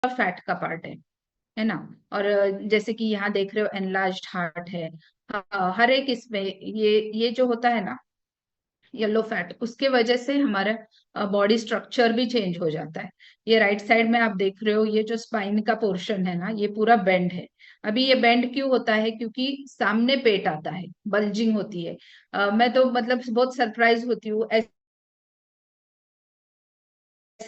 Fat का part है ना। और जैसे कि यहाँ देख रहे हो एनलार्ज्ड हार्ट है। हर एक इसमें ये जो होता है ना येलो फैट, उसके वजह से हमारा बॉडी स्ट्रक्चर भी चेंज हो जाता है। ये राइट साइड में आप देख रहे हो, ये जो स्पाइन का पोर्शन है ना, ये पूरा बेंड है। अभी ये बेंड क्यों होता है? क्योंकि सामने पेट आता है, बल्जिंग होती है। मैं तो मतलब बहुत सरप्राइज होती हूँ, ऐसे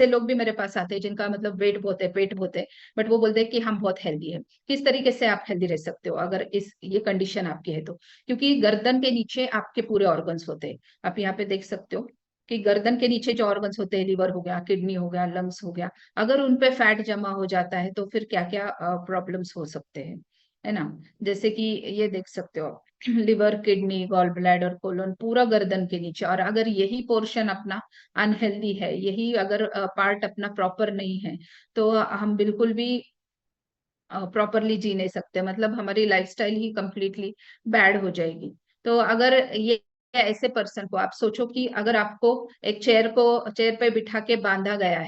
लोग भी मेरे पास आते हैं जिनका मतलब वेट बहुत है, पेट बहुत है, बट वो बोलते हैं कि हम बहुत हेल्दी है। किस तरीके से आप हेल्दी रह सकते हो अगर इस ये कंडीशन आपकी है तो? क्योंकि गर्दन के नीचे आपके पूरे ऑर्गन्स होते हैं। आप यहाँ पे देख सकते हो कि गर्दन के नीचे जो ऑर्गन्स होते हैं, लिवर हो गया, किडनी हो गया, लंग्स हो गया, अगर उन पे फैट जमा हो जाता है तो फिर क्या क्या प्रॉब्लम्स हो सकते हैं, है ना। जैसे कि ये देख सकते हो आप, liver, kidney, gall bladder, colon, पूरा गर्दन के नीचे। और अगर यही पोर्शन अपना अनहेल्दी है, यही अगर पार्ट अपना प्रॉपर नहीं है, तो हम बिल्कुल भी प्रॉपरली जी नहीं सकते। मतलब हमारी लाइफस्टाइल ही कंप्लीटली बैड हो जाएगी। तो अगर ये ऐसे पर्सन को आप सोचो कि अगर आपको एक चेयर पे बिठा के बांधा गया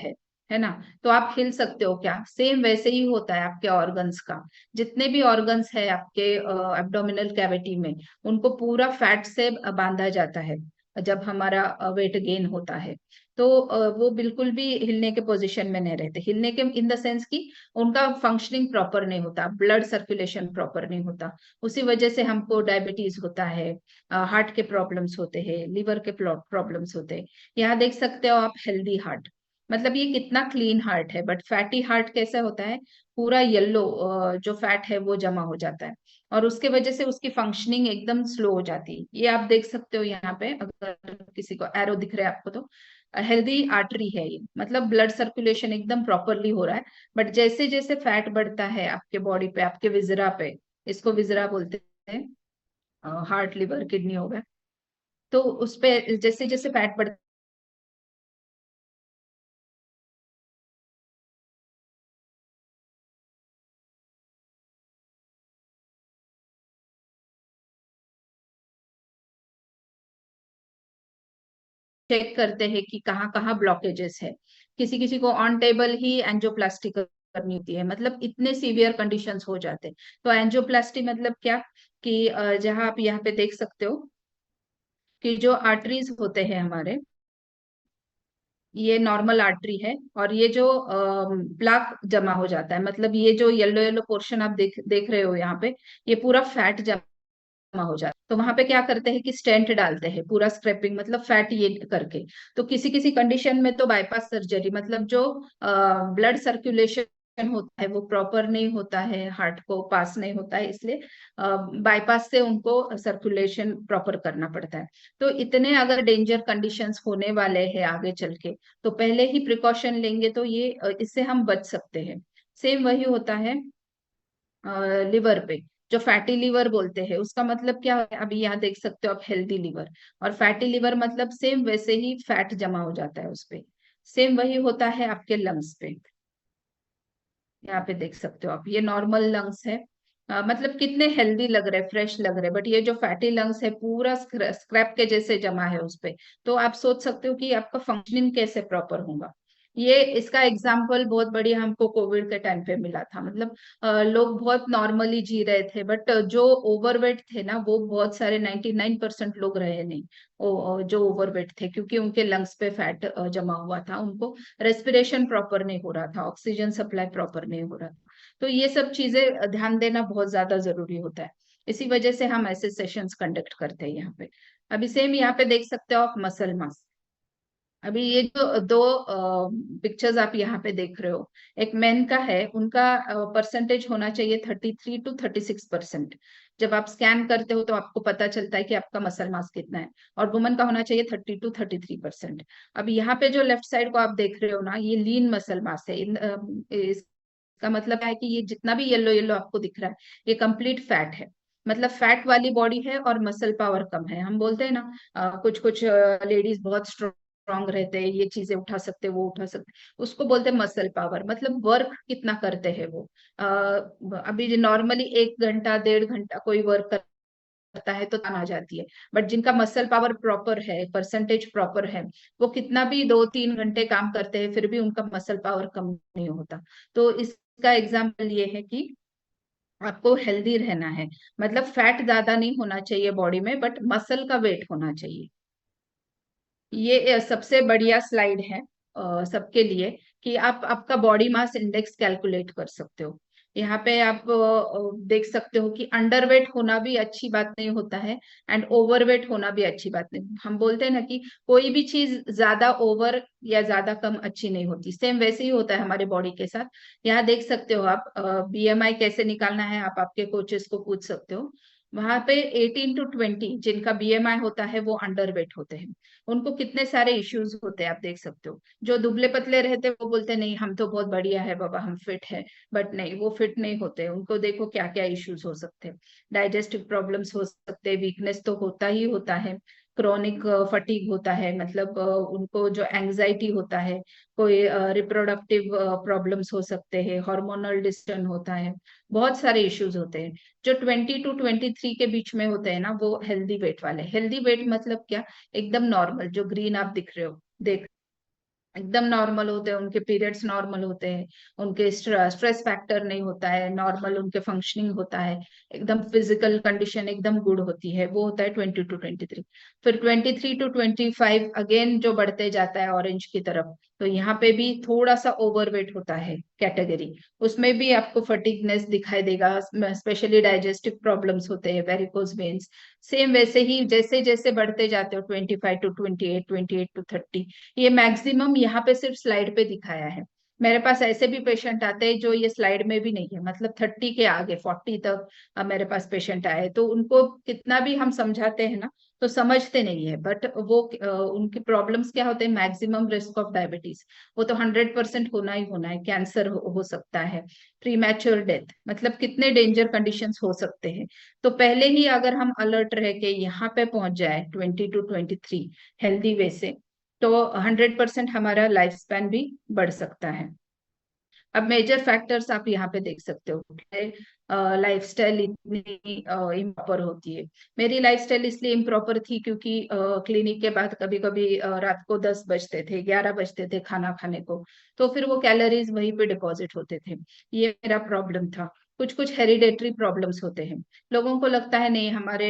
है ना, तो आप हिल सकते हो क्या? सेम वैसे ही होता है आपके ऑर्गन्स का। जितने भी ऑर्गन्स है आपके एब्डोमिनल कैविटी में, उनको पूरा फैट से बांधा जाता है जब हमारा वेट गेन होता है। तो वो बिल्कुल भी हिलने के पोजीशन में नहीं रहते। हिलने के इन द सेंस की उनका फंक्शनिंग प्रॉपर नहीं होता, ब्लड सर्कुलेशन प्रॉपर नहीं होता। उसी वजह से हमको डायबिटीज होता है, हार्ट के प्रॉब्लम्स होते हैं, लिवर के प्रॉब्लम्स होते हैं। यहाँ देख सकते हो आप हेल्दी हार्ट, मतलब ये कितना क्लीन हार्ट है। बट फैटी हार्ट कैसे होता है? पूरा येलो जो फैट है वो जमा हो जाता है, और उसके वजह से उसकी फंक्शनिंग एकदम स्लो हो जाती है। ये आप देख सकते हो यहाँ पे, अगर किसी को एरो दिख रहा है आपको तो हेल्दी आर्टरी है ये, मतलब ब्लड सर्कुलेशन एकदम प्रॉपरली हो रहा है। बट जैसे जैसे फैट बढ़ता है आपके बॉडी पे, आपके विजरा पे, इसको विजरा बोलते हैं, हार्ट, लिवर, किडनी हो गया, तो उस पे जैसे जैसे फैट बढ़ता चेक करते हैं कि कहाँ कहाँ ब्लॉकेजेस है। किसी किसी को ऑन टेबल ही एंजियोप्लास्टी करनी होती है, मतलब इतने सीवियर कंडीशंस हो जाते हैं। तो एंजियोप्लास्टी मतलब क्या कि जहाँ आप यहाँ पे देख सकते हो कि जो आर्टरीज होते हैं हमारे, ये नॉर्मल आर्टरी है, और ये जो प्लाक जमा हो जाता है, मतलब ये जो येलो येलो पोर्शन आप देख देख रहे हो यहाँ पे, ये पूरा फैट जमा हो जाता है। तो वहां पे क्या करते हैं कि स्टेंट डालते हैं, पूरा स्क्रैपिंग मतलब फैट ये करके। तो किसी किसी कंडीशन में तो बाईपास सर्जरी, मतलब जो ब्लड सर्कुलेशन होता है वो प्रॉपर नहीं होता है, हार्ट को पास नहीं होता है, इसलिए बाईपास से उनको सर्कुलेशन प्रॉपर करना पड़ता है। तो इतने अगर डेंजर कंडीशंस होने वाले हैं आगे चल के, तो पहले ही प्रिकॉशन लेंगे तो ये इससे हम बच सकते हैं। सेम वही होता है लिवर पे। जो फैटी लिवर बोलते हैं उसका मतलब क्या है? अभी यहाँ देख सकते हो आप हेल्दी लिवर और फैटी लिवर, मतलब सेम वैसे ही फैट जमा हो जाता है उस पे। सेम वही होता है आपके लंग्स पे। यहाँ पे देख सकते हो आप, ये नॉर्मल लंग्स है, मतलब कितने हेल्दी लग रहे, फ्रेश लग रहे, बट ये जो फैटी लंग्स है पूरा स्क्रैप के जैसे जमा है उस पे। तो आप सोच सकते हो कि आपका फंक्शनिंग कैसे प्रॉपर होगा। ये इसका एग्जाम्पल बहुत बढ़िया हमको कोविड के टाइम पे मिला था। मतलब लोग बहुत नॉर्मली जी रहे थे, बट जो ओवरवेट थे ना, वो बहुत सारे 99% लोग रहे नहीं जो ओवरवेट थे, क्योंकि उनके लंग्स पे फैट जमा हुआ था, उनको रेस्पिरेशन प्रॉपर नहीं हो रहा था, ऑक्सीजन सप्लाई प्रॉपर नहीं हो रहा था। तो ये सब चीजें ध्यान देना बहुत ज्यादा जरूरी होता है। इसी वजह से हम ऐसे सेशंस कंडक्ट करते हैं यहाँ पे। अभी सेम यहाँ पे देख सकते हो आप मसल मास। अभी ये जो दो पिक्चर्स आप यहाँ पे देख रहे हो, एक मेन का है, उनका परसेंटेज होना चाहिए 33 to 36%। जब आप स्कैन करते हो तो आपको पता चलता है कि आपका मसल मास कितना है, और वुमन का होना चाहिए 30 to 33%। अब यहाँ पे जो लेफ्ट साइड को आप देख रहे हो ना, ये लीन मसल मास है। इसका मतलब है कि ये जितना भी येलो येलो आपको दिख रहा है, ये कंप्लीट फैट है। मतलब फैट वाली बॉडी है और मसल पावर कम है। हम बोलते हैं ना कुछ कुछ लेडीज बहुत स्ट्रांग रहते हैं, ये चीजें उठा सकते, वो उठा सकते, उसको बोलते हैं मसल पावर। मतलब वर्क कितना करते हैं वो। अभी नॉर्मली 1 घंटा 1.5 घंटा कोई वर्क करता है तो तान आ जाती है। बट जिनका मसल पावर प्रॉपर है, परसेंटेज प्रॉपर है, वो कितना भी 2-3 घंटे काम करते हैं फिर भी उनका मसल पावर कम नहीं होता। तो इसका एग्जाम्पल ये है कि आपको हेल्दी रहना है, मतलब फैट ज्यादा नहीं होना चाहिए बॉडी में, बट मसल का वेट होना चाहिए। ये सबसे बढ़िया स्लाइड है सबके लिए, कि आप आपका बॉडी मास इंडेक्स कैलकुलेट कर सकते हो। यहाँ पे आप देख सकते हो कि अंडरवेट होना भी अच्छी बात नहीं होता है, एंड ओवरवेट होना भी अच्छी बात नहीं। हम बोलते हैं ना कि कोई भी चीज ज्यादा ओवर या ज्यादा कम अच्छी नहीं होती, सेम वैसे ही होता है हमारे बॉडी के साथ। यहाँ देख सकते हो आप, बीएमआई कैसे निकालना है आप आपके कोचेस को पूछ सकते हो। वहां पे 18 to 20 जिनका बीएमआई होता है वो अंडरवेट होते हैं, उनको कितने सारे इश्यूज होते हैं आप देख सकते हो। जो दुबले पतले रहते हैं वो बोलते हैं नहीं हम तो बहुत बढ़िया है बाबा, हम फिट है। बट नहीं, वो फिट नहीं होते, उनको देखो क्या क्या इश्यूज हो सकते हैं। डाइजेस्टिव प्रॉब्लम्स हो सकते हैं, वीकनेस तो होता ही होता है, क्रोनिक फटीग होता है, मतलब उनको जो एंजाइटी होता है, कोई रिप्रोडक्टिव प्रॉब्लम्स हो सकते हैं, हार्मोनल डिस्टर्न होता है, बहुत सारे इश्यूज होते हैं। जो 20 to 23 के बीच में होते हैं ना, वो हेल्दी वेट वाले। हेल्दी वेट मतलब क्या, एकदम नॉर्मल, जो ग्रीन आप दिख रहे हो, देख एकदम नॉर्मल होते हैं, उनके पीरियड्स नॉर्मल होते हैं, उनके स्ट्रेस फैक्टर नहीं होता है, नॉर्मल उनके फंक्शनिंग होता है, एकदम फिजिकल कंडीशन एकदम गुड होती है, वो होता है 20 to 23। फिर 23 to 25 अगेन जो बढ़ते जाता है ऑरेंज की तरफ, तो यहाँ पे भी थोड़ा सा ओवरवेट होता है कैटेगरी। उसमें भी आपको फटीगनेस दिखाई देगा, स्पेशली डाइजेस्टिव प्रॉब्लम्स होते हैं, वेरिकोज वेन्स। सेम वैसे ही जैसे जैसे बढ़ते जाते हो 25 to 28, 28 to 30, ये मैक्सिमम यहाँ पे सिर्फ स्लाइड पे दिखाया है। मेरे पास ऐसे भी पेशेंट आते हैं जो ये स्लाइड में भी नहीं है, मतलब 30 के आगे 40 तक मेरे पास पेशेंट आए, तो उनको कितना भी हम समझाते हैं ना तो समझते नहीं है। बट वो उनकी प्रॉब्लम्स क्या होते हैं, मैक्सिमम रिस्क ऑफ डायबिटीज, वो तो 100% होना ही होना है, कैंसर हो सकता है, प्री मैच्योर डेथ, मतलब कितने डेंजर कंडीशंस हो सकते हैं। तो पहले ही अगर हम अलर्ट रह के यहाँ पे पहुंच जाए 20 to 23 हेल्दी वे से, तो 100% हमारा लाइफ स्पैन भी बढ़ सकता है। अब मेजर फैक्टर्स आप यहाँ पे देख सकते हो, लाइफस्टाइल इतनी इम्प्रॉपर होती है। मेरी लाइफस्टाइल इसलिए इम्प्रॉपर थी क्योंकि क्लिनिक के बाद कभी कभी रात को 10 बजते थे, 11 बजते थे खाना खाने को, तो फिर वो कैलोरीज वहीं पे डिपॉजिट होते थे। ये मेरा प्रॉब्लम था। कुछ कुछ हेरिडेटरी प्रॉब्लम्स होते हैं, लोगों को लगता है नहीं हमारे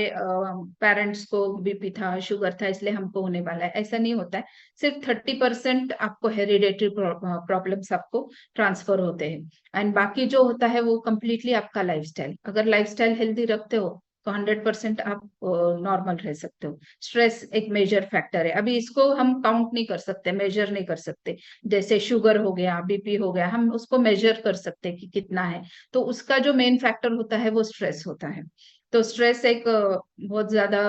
पेरेंट्स को बीपी था, शुगर था, इसलिए हमको होने वाला है, ऐसा नहीं होता है। सिर्फ 30% आपको हेरिडेटरी प्रॉब्लम्स आपको ट्रांसफर होते हैं, एंड बाकी जो होता है वो कम्प्लीटली आपका लाइफस्टाइल। अगर लाइफस्टाइल हेल्दी रखते हो तो 100% आप नॉर्मल रह सकते हो। स्ट्रेस एक मेजर फैक्टर है, अभी इसको हम काउंट नहीं कर सकते, मेजर नहीं कर सकते। जैसे शुगर हो गया, बीपी हो गया, हम उसको मेजर कर सकते हैं कि कितना है। तो उसका जो मेन फैक्टर होता है वो स्ट्रेस होता है। तो स्ट्रेस एक बहुत ज्यादा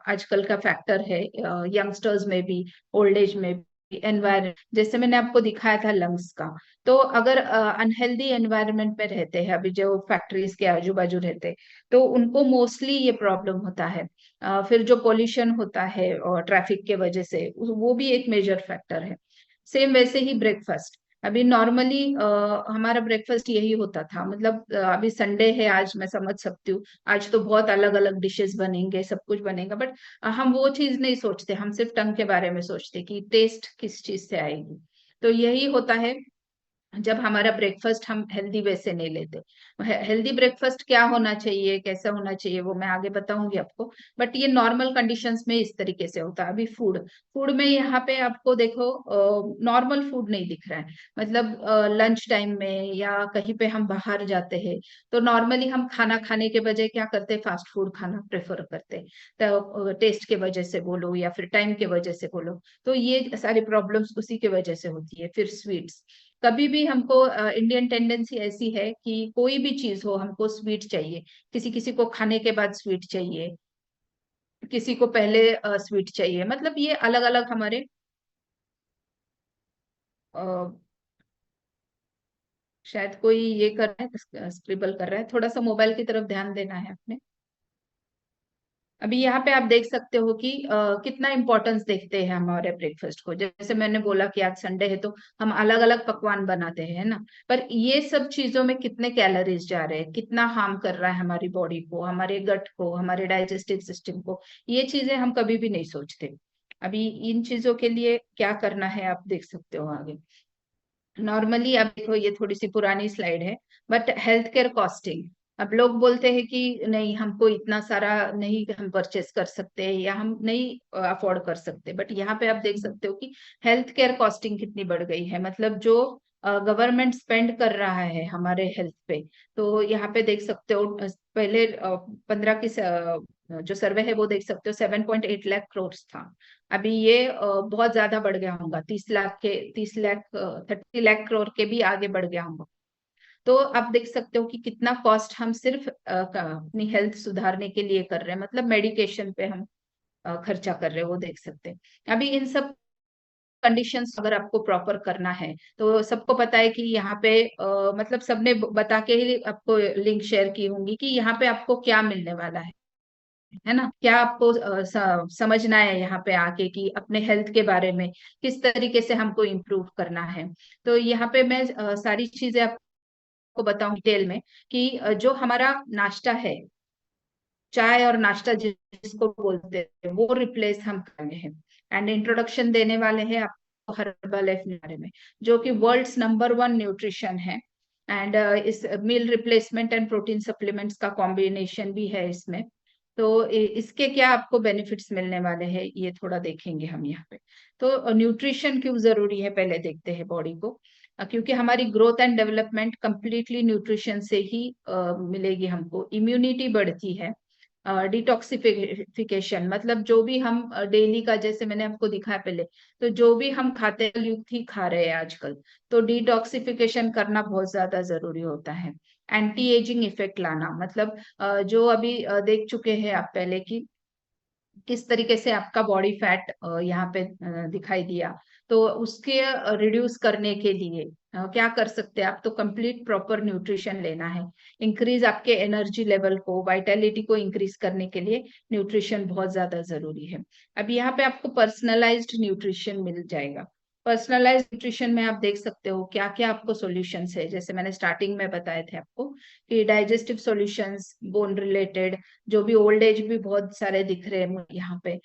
आजकल का फैक्टर है, यंगस्टर्स में भी, ओल्ड एज में भी। एनवायरमेंट जैसे मैंने आपको दिखाया था लंग्स का, तो अगर अनहेल्दी एनवायरनमेंट में रहते हैं, अभी जो फैक्ट्रीज के आजू बाजू रहते हैं, तो उनको मोस्टली ये प्रॉब्लम होता है। फिर जो पोल्यूशन होता है और ट्रैफिक के वजह से, वो भी एक मेजर फैक्टर है। सेम वैसे ही ब्रेकफास्ट, अभी नॉर्मली हमारा ब्रेकफास्ट यही होता था, मतलब अभी संडे है आज, मैं समझ सकती हूँ आज तो बहुत अलग अलग डिशेस बनेंगे, सब कुछ बनेगा, बट हम वो चीज नहीं सोचते, हम सिर्फ टंग के बारे में सोचते कि टेस्ट किस चीज से आएगी। तो यही होता है जब हमारा ब्रेकफास्ट हम हेल्दी वे से नहीं लेते। हेल्दी ब्रेकफास्ट क्या होना चाहिए, कैसा होना चाहिए, वो मैं आगे बताऊंगी आपको। बट ये नॉर्मल कंडीशंस में इस तरीके से होता है। अभी फूड फूड में यहाँ पे आपको देखो नॉर्मल फूड नहीं दिख रहा है, मतलब लंच टाइम में या कहीं पे हम बाहर जाते हैं, तो नॉर्मली हम खाना खाने के बजाय क्या करते हैं, फास्ट फूड खाना प्रेफर करते हैं। तो टेस्ट के वजह से बोलो या फिर टाइम के वजह से बोलो, तो ये सारी प्रॉब्लम्स उसी के वजह से होती है। फिर स्वीट्स, कभी भी हमको इंडियन टेंडेंसी ऐसी है कि कोई भी चीज हो हमको स्वीट चाहिए। किसी किसी को खाने के बाद स्वीट चाहिए, किसी को पहले स्वीट चाहिए, मतलब ये अलग अलग हमारे अ, शायद कोई ये कर रहा है, स्क्रिबल कर रहा है, थोड़ा सा मोबाइल की तरफ ध्यान देना है आपने। अभी यहाँ पे आप देख सकते हो कि कितना इम्पोर्टेंस देखते हैं हमारे ब्रेकफास्ट को। जैसे मैंने बोला कि आज संडे है तो हम अलग अलग पकवान बनाते हैं, है ना। पर ये सब चीजों में कितने कैलोरीज जा रहे हैं, कितना हार्म कर रहा है हमारी बॉडी को, हमारे गट को, हमारे डाइजेस्टिव सिस्टम को, ये चीजें हम कभी भी नहीं सोचते। अभी इन चीजों के लिए क्या करना है आप देख सकते हो आगे। नॉर्मली अब देखो ये थोड़ी सी पुरानी स्लाइड है, बट हेल्थ केयर कॉस्टिंग। अब लोग बोलते हैं कि नहीं हमको इतना सारा नहीं हम परचेस कर सकते या हम नहीं अफोर्ड कर सकते, बट यहाँ पे आप देख सकते हो कि हेल्थ केयर कॉस्टिंग कितनी बढ़ गई है। मतलब जो गवर्नमेंट स्पेंड कर रहा है हमारे हेल्थ पे, तो यहाँ पे देख सकते हो पहले 15 की जो सर्वे है वो देख सकते हो 7.8 लाख करोड़ था। अभी ये बहुत ज्यादा बढ़ गया होगा, 30 लाख 30 लाख करोड़ के भी आगे बढ़ गया होगा। तो आप देख सकते हो कि कितना कॉस्ट हम सिर्फ अपनी हेल्थ सुधारने के लिए कर रहे हैं, मतलब मेडिकेशन पे हम खर्चा कर रहे हैं, वो देख सकते हैं। अभी इन सब कंडीशंस अगर आपको प्रॉपर करना है तो सबको पता है कि यहाँ पे मतलब सबने बता के ही आपको लिंक शेयर की होंगी कि यहाँ पे आपको क्या मिलने वाला है ना। क्या आपको समझना है यहाँ पे आके कि अपने हेल्थ के बारे में किस तरीके से हमको इम्प्रूव करना है। तो यहाँ पे मैं सारी चीजें आपको बताऊं डिटेल में कि जो हमारा नाश्ता है, चाय और नाश्ता जिसको बोलते हैं, वो रिप्लेस हम करेंगे हैं। एंड इंट्रोडक्शन देने वाले हैं आपको हर्बल लाइफ के बारे में, जो कि वर्ल्ड्स नंबर 1 न्यूट्रिशन है। एंड इस meal replacement and protein supplements का कॉम्बिनेशन भी है इसमें। तो इसके क्या आपको बेनिफिट्स मिलने वाले हैं ये थोड़ा देखेंगे हम यहाँ पे। तो न्यूट्रिशन क्यों जरूरी है पहले देखते हैं बॉडी को। क्योंकि हमारी growth and development completely nutrition से ही मिलेगी हमको। इम्यूनिटी बढ़ती है। डिटॉक्सिफिकेशन मतलब जो भी हम डेली का, जैसे मैंने आपको दिखाया पहले, तो जो भी हम खाते हैं युक्त ही खा रहे हैं आजकल, तो डिटॉक्सिफिकेशन करना बहुत ज्यादा जरूरी होता है। एंटी एजिंग इफेक्ट लाना मतलब जो अभी देख चुके हैं आप पहले कि किस तरीके से आपका बॉडी फैट यहाँ पे दिखाई दिया, तो उसके रिड्यूस करने के लिए क्या कर सकते हैं आप। तो कंप्लीट प्रॉपर न्यूट्रिशन लेना है। इंक्रीज आपके एनर्जी लेवल को, वाइटलिटी को इंक्रीज करने के लिए न्यूट्रिशन बहुत ज्यादा जरूरी है। अब यहाँ पे आपको पर्सनलाइज्ड न्यूट्रिशन मिल जाएगा। पर्सनलाइज्ड न्यूट्रिशन में आप देख सकते हो क्या क्या आपको सॉल्यूशंस है। जैसे मैंने स्टार्टिंग में बताए थे आपको कि डाइजेस्टिव सॉल्यूशंस, बोन रिलेटेड, जो भी ओल्ड एज भी बहुत सारे दिख रहे हैं यहाँ पे,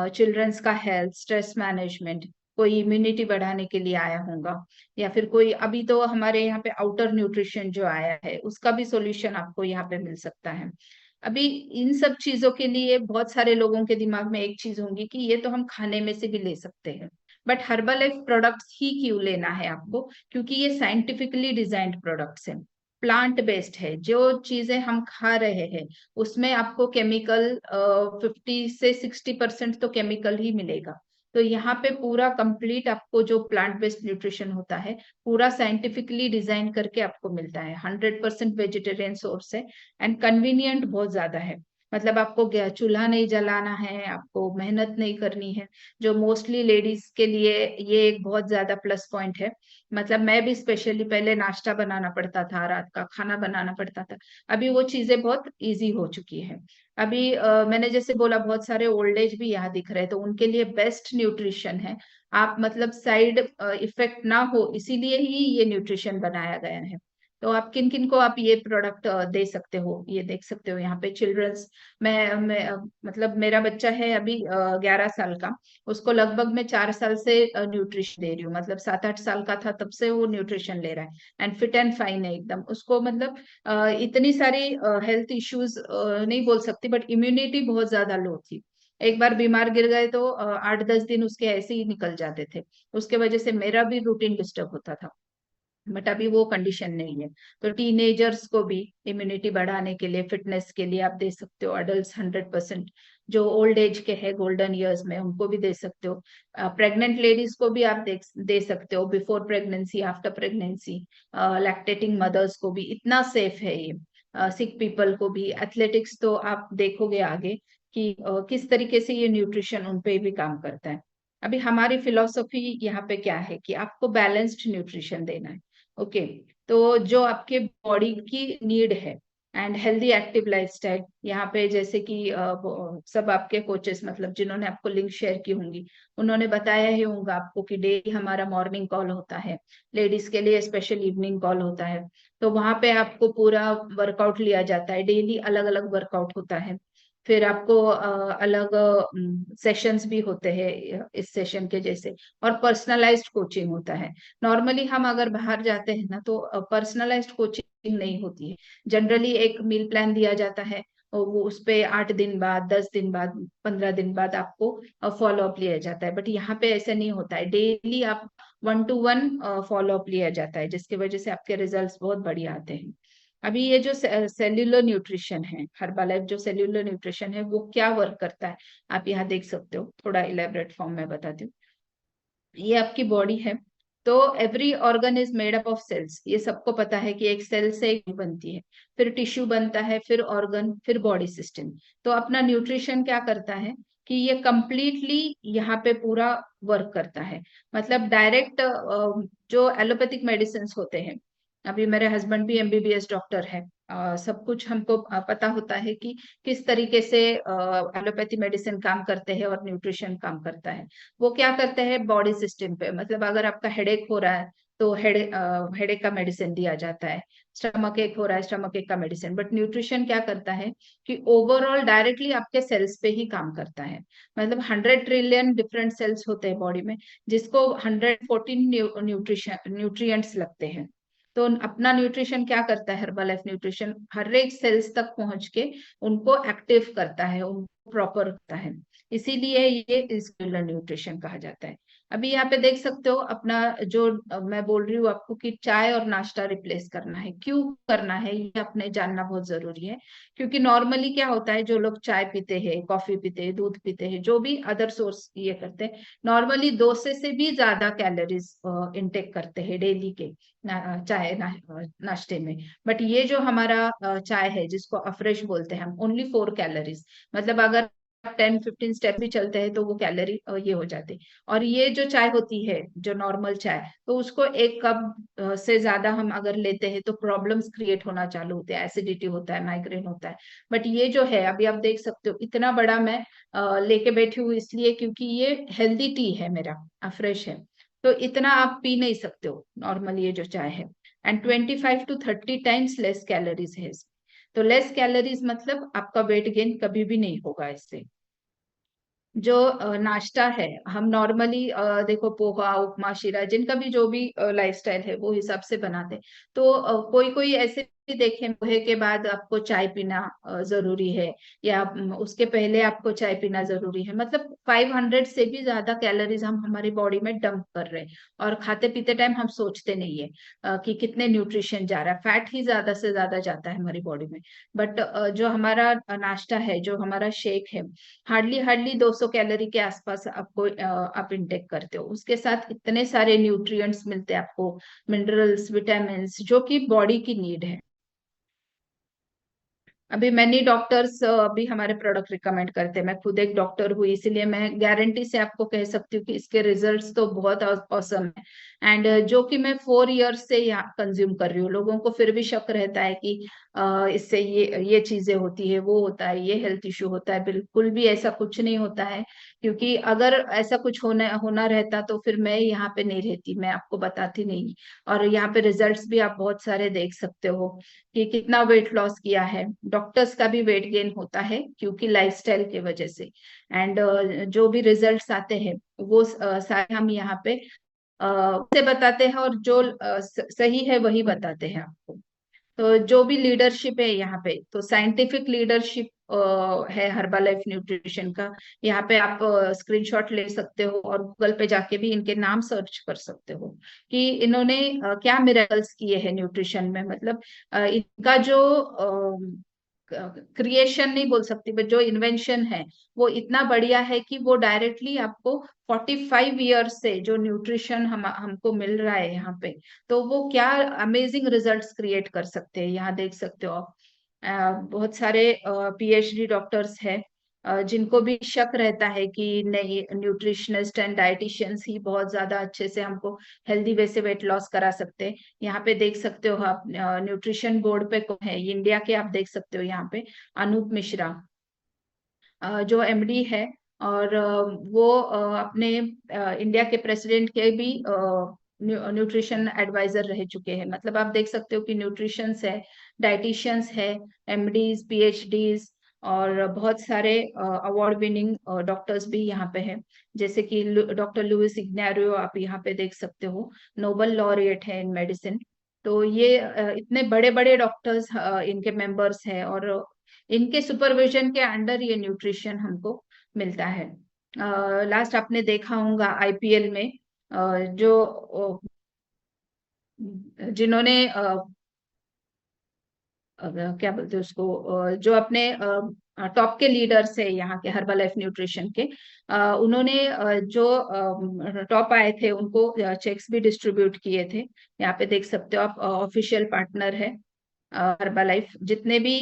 चिल्ड्रंस का हेल्थ, स्ट्रेस मैनेजमेंट, कोई इम्यूनिटी बढ़ाने के लिए आया होगा, या फिर कोई अभी तो हमारे यहाँ पे आउटर न्यूट्रिशन जो आया है उसका भी सॉल्यूशन आपको यहाँ पे मिल सकता है। अभी इन सब चीजों के लिए बहुत सारे लोगों के दिमाग में एक चीज होगी कि ये तो हम खाने में से भी ले सकते हैं, बट हर्बल लाइफ प्रोडक्ट्स ही क्यों लेना है आपको, क्योंकि ये साइंटिफिकली डिजाइंड प्रोडक्ट्स हैं, प्लांट बेस्ड है। जो चीजें हम खा रहे हैं उसमें आपको केमिकल 50 से 60% तो केमिकल ही मिलेगा। तो यहाँ पे पूरा कंप्लीट आपको जो प्लांट बेस्ड न्यूट्रिशन होता है पूरा साइंटिफिकली डिजाइन करके आपको मिलता है। 100% वेजिटेरियन सोर्स है एंड कन्वीनियंट बहुत ज्यादा है। मतलब आपको चूल्हा नहीं जलाना है, आपको मेहनत नहीं करनी है, जो मोस्टली लेडीज के लिए ये एक बहुत ज्यादा प्लस पॉइंट है। मतलब मैं भी स्पेशली पहले नाश्ता बनाना पड़ता था, रात का खाना बनाना पड़ता था, अभी वो चीजें बहुत इजी हो चुकी है। अभी मैंने जैसे बोला बहुत सारे ओल्ड एज भी यहाँ दिख रहे हैं, तो उनके लिए बेस्ट न्यूट्रिशन है। आप मतलब साइड इफेक्ट ना हो इसीलिए ही ये न्यूट्रिशन बनाया गया है। तो आप किन किन को आप ये प्रोडक्ट दे सकते हो, ये देख सकते हो यहाँ पे चिल्ड्रंस। मैं मतलब मेरा बच्चा है अभी 11 साल का, उसको लगभग मैं 4 साल से न्यूट्रिशन दे रही हूँ। मतलब 7-8 साल का था तब से वो न्यूट्रिशन ले रहा है एंड फिट एंड फाइन है एकदम। उसको मतलब इतनी सारी हेल्थ इश्यूज नहीं बोल सकती, बट इम्यूनिटी बहुत ज्यादा लो थी। एक बार बीमार गिर गए तो 8-10 दिन उसके ऐसे ही निकल जाते थे। उसके वजह से मेरा भी रूटीन डिस्टर्ब होता था, बट अभी वो कंडीशन नहीं है। तो टीनेजर्स को भी इम्यूनिटी बढ़ाने के लिए, फिटनेस के लिए आप दे सकते हो। अडल्ट 100%, जो ओल्ड एज के हैं गोल्डन ईयर्स में, उनको भी दे सकते हो। प्रेग्नेंट लेडीज को भी आप दे सकते हो, before pregnancy, after pregnancy, lactating mothers को भी इतना सेफ है ये। सिक पीपल को भी, एथलेटिक्स तो आप देखोगे आगे कि किस तरीके से ये न्यूट्रिशन उन पे भी काम करता है। अभी हमारी फिलोसफी यहाँ पे क्या है कि आपको बैलेंस्ड न्यूट्रिशन देना है। ओके, तो जो आपके बॉडी की नीड है एंड हेल्दी एक्टिव लाइफस्टाइल। यहाँ पे जैसे कि सब आपके कोचेस मतलब जिन्होंने आपको लिंक शेयर की होंगी उन्होंने बताया ही होगा आपको कि डेली हमारा मॉर्निंग कॉल होता है, लेडीज के लिए स्पेशल इवनिंग कॉल होता है। तो वहां पे आपको पूरा वर्कआउट लिया जाता है, डेली अलग अलग वर्कआउट होता है। फिर आपको अलग सेशंस भी होते हैं इस सेशन के जैसे, और पर्सनलाइज्ड कोचिंग होता है। नॉर्मली हम अगर बाहर जाते हैं ना तो पर्सनलाइज्ड कोचिंग नहीं होती है। जनरली एक मील प्लान दिया जाता है और वो उस पे 8 दिन बाद, 10 दिन बाद, 15 दिन बाद आपको फॉलो अप लिया जाता है। बट यहाँ पे ऐसा नहीं होता है, डेली आप 1 to 1 फॉलो अप लिया जाता है, जिसकी वजह से आपके रिजल्ट्स बहुत बढ़िया आते हैं। अभी ये जो सेल्यूलर न्यूट्रिशन है, हर्बालाइफ जो सेल्यूलर न्यूट्रिशन है वो क्या वर्क करता है आप यहाँ देख सकते हो, थोड़ा इलेबरेट फॉर्म में बताती हूँ। ये आपकी बॉडी है, तो every organ is made up of cells, ये सबको पता है कि एक सेल से एक बनती है, फिर टिश्यू बनता है, फिर ऑर्गन, फिर बॉडी सिस्टम। तो अपना न्यूट्रिशन क्या करता है कि ये कंप्लीटली यहाँ पे पूरा वर्क करता है। मतलब डायरेक्ट जो एलोपैथिक मेडिसिन होते हैं, अभी मेरे हस्बैंड भी एमबीबीएस डॉक्टर है, सब कुछ हमको पता होता है कि किस तरीके से एलोपैथी मेडिसिन काम करते हैं और न्यूट्रिशन काम करता है। वो क्या करते हैं बॉडी सिस्टम पे, मतलब अगर आपका हेडेक हो रहा है तो हेडेक का मेडिसिन दिया जाता है, स्टमक एक हो रहा है स्टमक एक का मेडिसिन। बट न्यूट्रिशन क्या करता है कि ओवरऑल डायरेक्टली आपके सेल्स पे ही काम करता है। मतलब 100 ट्रिलियन डिफरेंट सेल्स होते हैं बॉडी में, जिसको 114 न्यूट्रिएंट्स लगते हैं। तो अपना न्यूट्रिशन क्या करता है, हर्बल लाइफ न्यूट्रिशन हर एक सेल्स तक पहुंच के उनको एक्टिव करता है, उनको प्रॉपर करता है। इसीलिए ये सेलुलर न्यूट्रिशन कहा जाता है। अभी यहाँ पे देख सकते हो अपना जो मैं बोल रही हूँ आपको कि चाय और नाश्ता रिप्लेस करना है, क्यों करना है ये अपने जानना बहुत जरूरी है। क्योंकि नॉर्मली क्या होता है, जो लोग चाय पीते हैं, कॉफी पीते हैं, दूध पीते हैं, जो भी अदर सोर्स ये करते हैं, नॉर्मली 200 से भी ज्यादा कैलोरीज इनटेक करते हैं डेली के नाश्ते में। बट ये जो हमारा चाय है जिसको अफ्रेश बोलते हैं हम, ओनली 4 कैलोरीज। मतलब अगर 10-15 स्टेप भी चलते हैं तो वो कैलोरी ये हो जाती है। और ये जो चाय होती है जो नॉर्मल चाय, तो उसको 1 कप से ज्यादा हम अगर लेते हैं तो प्रॉब्लम्स क्रिएट होना चालू होते हैं, एसिडिटी होता है, माइग्रेन होता है। बट ये जो है अभी आप देख सकते हो इतना बड़ा मैं लेके बैठी हूँ, इसलिए क्योंकि ये हेल्दी टी है मेरा, फ्रेश है। तो इतना आप पी नहीं सकते हो नॉर्मल ये जो चाय है। And 25 to 30 times less calories है इसमें। तो लेस कैलोरीज मतलब आपका वेट गेन कभी भी नहीं होगा इससे। जो नाश्ता है हम नॉर्मली देखो पोहा, उपमा, शीरा, जिनका भी जो भी लाइफस्टाइल है वो हिसाब से बनाते हैं। तो कोई कोई ऐसे भी देखे पोहे के बाद आपको चाय पीना जरूरी है, या उसके पहले आपको चाय पीना जरूरी है। मतलब 500 से भी ज्यादा कैलोरीज हम हमारी बॉडी में डंप कर रहे हैं, और खाते पीते टाइम हम सोचते नहीं है कि कितने न्यूट्रिशन जा रहा है। फैट ही ज्यादा से ज्यादा जाता है हमारी बॉडी में। बट जो हमारा नाश्ता है, जो हमारा शेक है, हार्डली हार्डली 200 कैलोरी के आसपास आपको आप इंटेक करते हो। उसके साथ इतने सारे न्यूट्रिएंट्स मिलते हैं आपको, मिनरल्स, विटामिन्स, जो कि बॉडी की नीड है। अभी मैनी डॉक्टर्स अभी हमारे प्रोडक्ट रिकमेंड करते हैं, मैं खुद एक डॉक्टर हुई इसलिए मैं गारंटी से आपको कह सकती हूँ कि इसके रिजल्ट्स तो बहुत औसम है। एंड जो कि मैं 4 इयर्स से यहाँ कंज्यूम कर रही हूँ, लोगों को फिर भी शक रहता है कि इससे ये चीजें होती है, वो होता है, ये हेल्थ इश्यू होता है। बिल्कुल भी ऐसा कुछ नहीं होता है, क्योंकि अगर ऐसा कुछ होना होना रहता तो फिर मैं यहाँ पे नहीं रहती, मैं आपको बताती नहीं। और यहाँ पे रिजल्ट्स भी आप बहुत सारे देख सकते हो कि कितना वेट लॉस किया है। डॉक्टर्स का भी वेट गेन होता है क्योंकि लाइफस्टाइल की वजह से। एंड जो भी रिजल्ट्स आते हैं वो सारे हम यहाँ पे से बताते हैं, और जो सही है वही बताते हैं आपको। तो जो भी लीडरशिप है यहाँ पे, तो साइंटिफिक लीडरशिप है हर्बल लाइफ न्यूट्रिशन का। यहाँ पे आप स्क्रीनशॉट ले सकते हो और गूगल पे जाके भी इनके नाम सर्च कर सकते हो कि इन्होंने क्या मिरेकल्स किए हैं न्यूट्रिशन में। मतलब इनका जो क्रिएशन नहीं बोल सकती, बट जो इन्वेंशन है वो इतना बढ़िया है कि वो डायरेक्टली आपको 45 ईयर्स से जो न्यूट्रिशन हमको मिल रहा है यहाँ पे, तो वो क्या अमेजिंग रिजल्ट्स क्रिएट कर सकते हैं। यहाँ देख सकते हो आप बहुत सारे पीएचडी डॉक्टर्स हैं जिनको भी शक रहता है कि नहीं, न्यूट्रिशनिस्ट एंड डाइटिशियंस ही बहुत ज्यादा अच्छे से हमको हेल्दी वे से वेट लॉस करा सकते हैं। यहाँ पे देख सकते हो आप, न्यूट्रिशन बोर्ड पे कौन है, इंडिया के आप देख सकते हो यहाँ पे, अनूप मिश्रा, जो एमडी है। और वो अपने इंडिया के प्रेसिडेंट के भी न्यूट्रिशन एडवाइजर रह चुके हैं। मतलब आप देख सकते हो कि न्यूट्रिशंस है, डाइटिशियंस है, एमडीज, पीएचडीज, और बहुत सारे अवार्ड विनिंग डॉक्टर्स भी यहाँ पे हैं। जैसे कि डॉक्टर लुइस इग्नारियो आप यहाँ पे देख सकते हो, नोबेल लॉरिएट है इन मेडिसिन। तो ये इतने बड़े बड़े डॉक्टर्स इनके मेंबर्स हैं, और इनके सुपरविजन के अंडर ये न्यूट्रिशन हमको मिलता है। लास्ट आपने देखा होगा आईपीएल में, जो जिन्होंने क्या बोलते हैं उसको, जो अपने टॉप के लीडर्स है यहाँ के हर्बल लाइफ न्यूट्रिशन के, उन्होंने जो टॉप आए थे उनको चेक्स भी डिस्ट्रीब्यूट किए थे। यहाँ पे देख सकते हो आप, ऑफिशियल पार्टनर है हर्बल लाइफ। जितने भी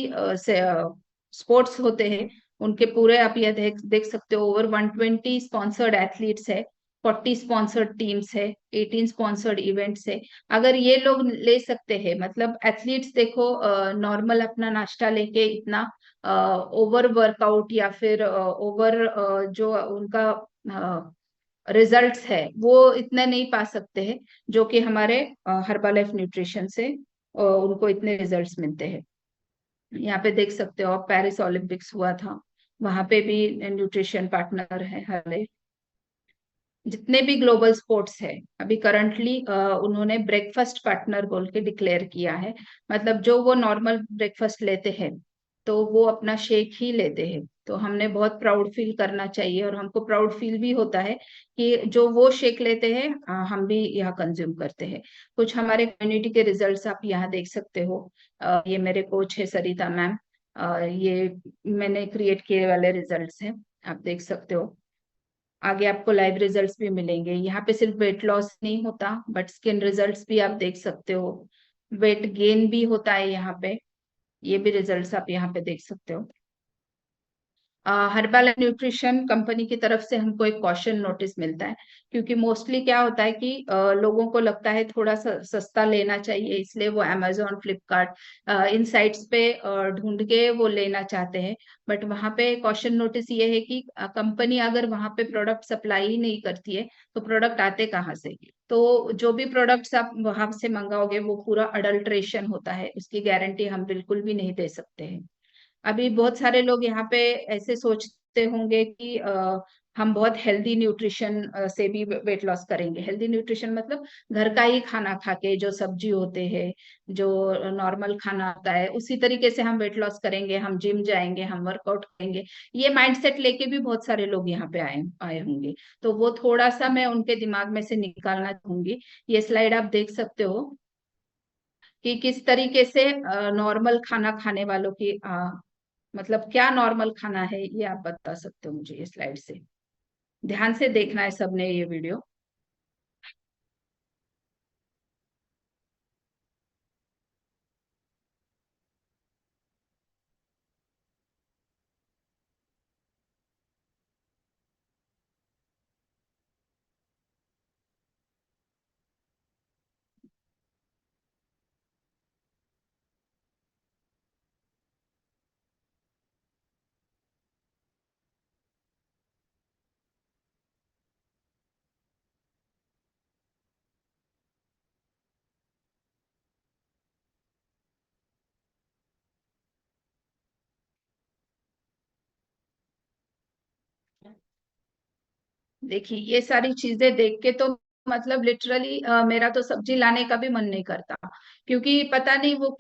स्पोर्ट्स होते हैं उनके पूरे आप ये देख सकते हो, ओवर 120 स्पॉन्सर्ड एथलीट्स है, 40 स्पॉन्सर्ड टीम्स है, 18 स्पॉन्सर्ड इवेंट्स है। अगर ये लोग ले सकते हैं, मतलब एथलीट्स देखो, नॉर्मल अपना नाश्ता लेके इतना ओवर वर्कआउट या फिर ओवर जो उनका रिजल्ट्स है वो इतने नहीं पा सकते हैं, जो कि हमारे हर्बल लाइफ न्यूट्रिशन से उनको इतने रिजल्ट्स मिलते हैं। यहाँ पे देख सकते हो आप, पेरिस ओलंपिक्स हुआ था, वहां पे भी न्यूट्रिशन पार्टनर है हर। जितने भी ग्लोबल स्पोर्ट्स है, अभी करंटली उन्होंने ब्रेकफास्ट पार्टनर बोल के डिक्लेयर किया है। मतलब जो वो नॉर्मल ब्रेकफास्ट लेते हैं तो वो अपना शेक ही लेते हैं। तो हमने बहुत प्राउड फील करना चाहिए, और हमको प्राउड फील भी होता है कि जो वो शेक लेते हैं हम भी यहाँ कंज्यूम करते हैं। कुछ हमारे कम्युनिटी के रिजल्ट्स आप यहाँ देख सकते हो। ये मेरे कोच है सरिता मैम, ये मैंने क्रिएट किए वाले रिजल्ट्स हैं, आप देख सकते हो। आगे आपको लाइव रिजल्ट्स भी मिलेंगे। यहाँ पे सिर्फ वेट लॉस नहीं होता, बट स्किन रिजल्ट्स भी आप देख सकते हो, वेट गेन भी होता है यहाँ पे। ये भी रिजल्ट्स आप यहाँ पे देख सकते हो। हर्बल न्यूट्रिशन कंपनी की तरफ से हमको एक कॉशन नोटिस मिलता है, क्योंकि मोस्टली क्या होता है कि लोगों को लगता है थोड़ा सा सस्ता लेना चाहिए, इसलिए वो अमेजोन, फ्लिपकार्ट इन साइट्स पे ढूंढ के वो लेना चाहते हैं। बट वहां पे कॉशन नोटिस ये है कि कंपनी अगर वहां पे प्रोडक्ट सप्लाई ही नहीं करती है तो प्रोडक्ट आते कहाँ से। तो जो भी प्रोडक्ट्स आप वहां से मंगाओगे वो पूरा अडल्ट्रेशन होता है, उसकी गारंटी हम बिल्कुल भी नहीं दे सकते हैं। अभी बहुत सारे लोग यहाँ पे ऐसे सोचते होंगे कि हम बहुत हेल्दी न्यूट्रिशन से भी वेट लॉस करेंगे। हेल्दी न्यूट्रिशन मतलब घर का ही खाना खा के, जो सब्जी होते हैं, जो नॉर्मल खाना होता है, उसी तरीके से हम वेट लॉस करेंगे, हम जिम जाएंगे, हम वर्कआउट करेंगे। ये माइंडसेट लेके भी बहुत सारे लोग यहाँ पे आए आए होंगे। तो वो थोड़ा सा मैं उनके दिमाग में से निकालना चाहूंगी। ये स्लाइड आप देख सकते हो कि किस तरीके से नॉर्मल खाना खाने वालों की मतलब क्या नॉर्मल खाना है, ये आप बता सकते हो मुझे ये स्लाइड से। ध्यान से देखना है सबने ये वीडियो। देखिए ये सारी चीजें देख के तो मतलब लिटरली मेरा तो सब्जी लाने का भी मन नहीं करता, क्योंकि पता नहीं वो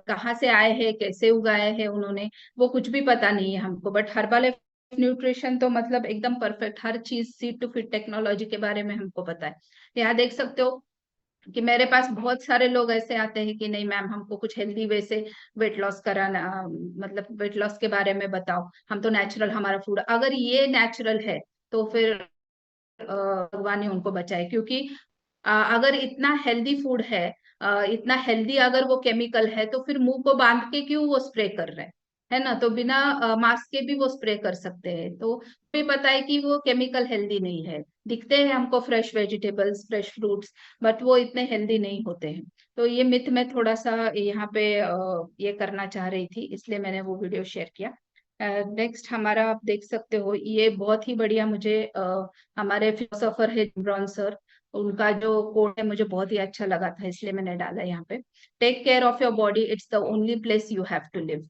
कहाँ से आए हैं, कैसे उगाए हैं उन्होंने, वो कुछ भी पता नहीं है हमको। बट हर्बल न्यूट्रिशन तो मतलब एकदम परफेक्ट, हर चीज सीड टू फीड टेक्नोलॉजी के बारे में हमको पता है। यहाँ देख सकते हो कि मेरे पास बहुत सारे लोग ऐसे आते हैं कि नहीं मैम, हमको कुछ हेल्दी वे से वेट लॉस कराना, मतलब वेट लॉस के बारे में बताओ, हम तो नेचुरल हमारा फूड। अगर ये नेचुरल है तो फिर भगवान ने उनको बचाए, क्योंकि अगर इतना हेल्दी फूड है, इतना हेल्दी अगर वो केमिकल है, तो फिर मुंह को बांध के क्यों वो स्प्रे कर रहे हैं। है ना, तो बिना मास्क के भी वो स्प्रे कर सकते हैं। तो भी पता है कि वो केमिकल हेल्दी नहीं है। दिखते हैं हमको fresh vegetables, fresh fruits, but वो इतने हेल्दी नहीं होते हैं। तो ये मिथ मैं थोड़ा सा यहाँ पे ये करना चाह रही थी, इसलिए मैंने वो वीडियो शेयर किया। नेक्स्ट हमारा आप देख सकते हो, ये बहुत ही बढ़िया मुझे हमारे फिलोसोफर है ब्रॉन सर, उनका जो कोट है मुझे बहुत ही अच्छा लगा था, इसलिए मैंने डाला यहाँ पे। Take care of your body, it's the only place you have to live.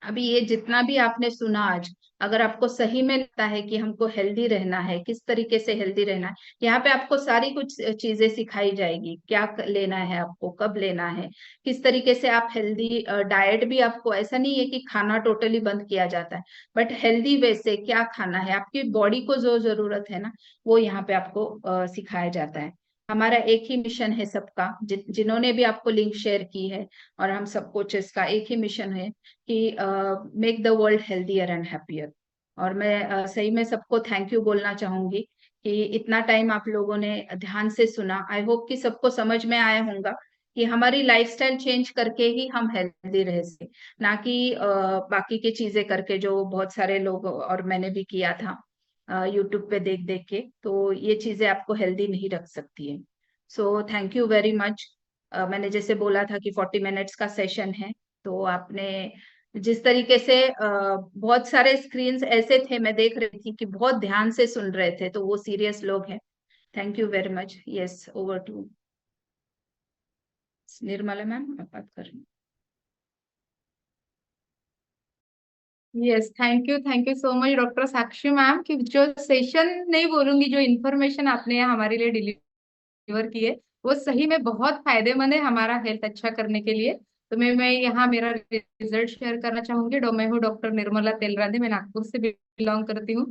अभी ये जितना भी आपने सुना आज, अगर आपको सही में लगता है कि हमको हेल्दी रहना है, किस तरीके से हेल्दी रहना है, यहाँ पे आपको सारी कुछ चीजें सिखाई जाएगी। क्या लेना है आपको, कब लेना है, किस तरीके से आप हेल्दी डाइट भी, आपको ऐसा नहीं है कि खाना टोटली बंद किया जाता है, बट हेल्दी वे से क्या खाना है, आपकी बॉडी को जो जरूरत है ना, वो यहाँ पे आपको सिखाया जाता है। हमारा एक ही मिशन है सबका, जिन्होंने भी आपको लिंक शेयर की है, और हम सब कोचेस का एक ही मिशन है कि make the world healthier and happier. और मैं सही में सबको थैंक यू बोलना चाहूंगी कि इतना टाइम आप लोगों ने ध्यान से सुना। आई होप कि सबको समझ में आया होगा कि हमारी लाइफस्टाइल चेंज करके ही हम हेल्दी रह सके, ना कि बाकी की चीजें करके, जो बहुत सारे लोग और मैंने भी किया था यूट्यूब पे देख देख के। तो ये चीजें आपको हेल्दी नहीं रख सकती है। So thank you very much. मैंने जैसे बोला था कि 40 मिनट्स का सेशन है, तो आपने जिस तरीके से बहुत सारे स्क्रीन्स ऐसे थे, मैं देख रही थी कि बहुत ध्यान से सुन रहे थे, तो वो सीरियस लोग हैं। Thank you very much. Yes, over to Nirmala ma'am, आप बात कर रही yes, thank you so much doctor Sakshi ma'am, कि जो सेशन नहीं बोलूंगी, जो इन्फॉर्मेशन आपने यहाँ हमारे लिए डिलीवर की है, वो सही में बहुत फायदेमंद है हमारा हेल्थ अच्छा करने के लिए। तो मैं यहाँ मेरा रिजल्ट शेयर करना चाहूंगी। मैं हूँ डॉक्टर निर्मला तेलराधे, मैं नागपुर से बिलोंग करती हूँ।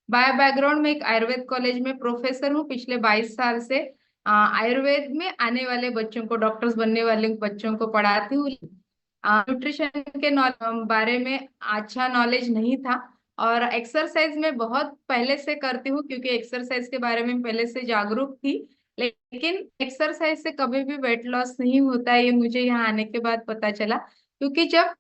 बाय बैकग्राउंड में एक आयुर्वेद कॉलेज में प्रोफेसर हूँ पिछले 22 साल से। आयुर्वेद में आने वाले बच्चों को, डॉक्टर्स बनने वाले बच्चों को पढ़ाती हूँ। न्यूट्रिशन के बारे में अच्छा नॉलेज नहीं था, और एक्सरसाइज में बहुत पहले से करती हूँ, क्योंकि एक्सरसाइज के बारे में पहले से जागरूक थी। लेकिन एक्सरसाइज से कभी भी वेट लॉस नहीं होता है, ये मुझे यहाँ आने के बाद पता चला। क्योंकि जब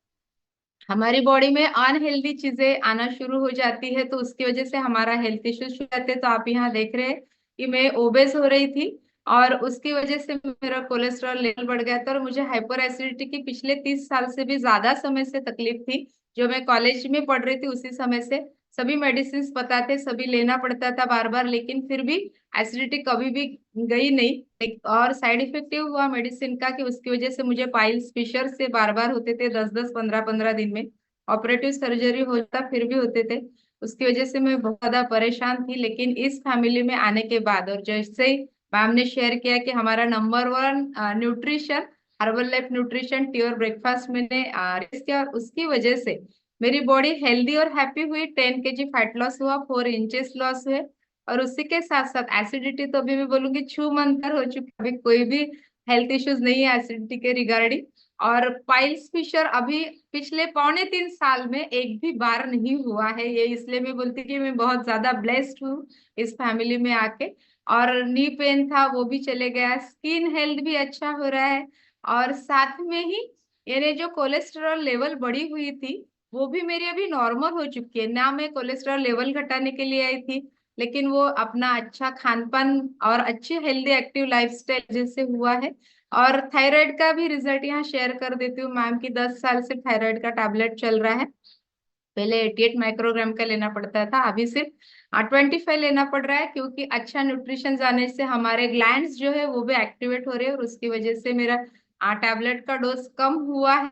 हमारी बॉडी में अनहेल्दी चीजें आना शुरू हो जाती है, तो उसकी वजह से हमारा हेल्थ इश्यूज शुरू होते हैं। तो आप यहाँ देख रहे हैं कि मैं ओबेस हो रही थी, और उसकी वजह से मेरा कोलेस्ट्रॉल लेवल बढ़ गया था, और मुझे हाइपर एसिडिटी की पिछले 30 साल से भी ज्यादा समय से तकलीफ थी। जो मैं कॉलेज में पढ़ रही थी उसी समय से सभी मेडिसिन पता थे, सभी लेना पड़ता था बार बार, लेकिन फिर भी एसिडिटी कभी भी गई नहीं। और साइड इफेक्ट ये हुआ मेडिसिन का कि उसकी वजह से मुझे पाइल्स, फिशर से बार बार होते थे, 10-10, 15-15 दिन में। ऑपरेटिव सर्जरी होता फिर भी होते थे। उसकी वजह से मैं बहुत ज्यादा परेशान थी। लेकिन इस फैमिली में आने के बाद, और जैसे ही मैम ने शेयर किया कि हमारा number 1 nutrition, herbal life nutrition T और ब्रेकफास्ट मैंने रिलीज किया, और उसकी वजह से मेरी बॉडी हेल्दी और हैप्पी हुई। 10 kg फैट लॉस हुआ, 4 इंचेस लॉस हुए। और उसी के साथ साथ एसिडिटी तो अभी मैं बोलूंगी छू मंतर हो चुकी है, अभी कोई भी हेल्थ इश्यूज नहीं है एसिडिटी के रिगार्डिंग। और पाइल्स फिशर अभी पिछले 2.25 साल में एक भी बार नहीं हुआ है। ये इसलिए मैं बोलती कि मैं बहुत ज्यादा ब्लेस्ड हूँ इस फैमिली में आके। और नी पेन था वो भी चले गया, स्किन हेल्थ भी अच्छा हो रहा है। और साथ में ही यानी जो कोलेस्टेरॉल लेवल बढ़ी हुई थी, वो भी मेरी अभी नॉर्मल हो चुकी है। ना मैं कोलेस्ट्रॉल लेवल घटाने के लिए आई थी, लेकिन वो अपना अच्छा खान पान और अच्छी हेल्दी एक्टिव लाइफस्टाइल जैसे हुआ है। और थायराइड का भी रिजल्ट यहाँ शेयर कर देती हूँ मैम की। 10 साल से थायराइड का टैबलेट चल रहा है। पहले 88 माइक्रोग्राम का लेना पड़ता था, अभी सिर्फ 25 लेना पड़ रहा है, क्योंकि अच्छा न्यूट्रिशन जाने से हमारे ग्लैंड्स जो है वो भी एक्टिवेट हो रहे हैं, और उसकी वजह से मेरा टैबलेट का डोज कम हुआ है।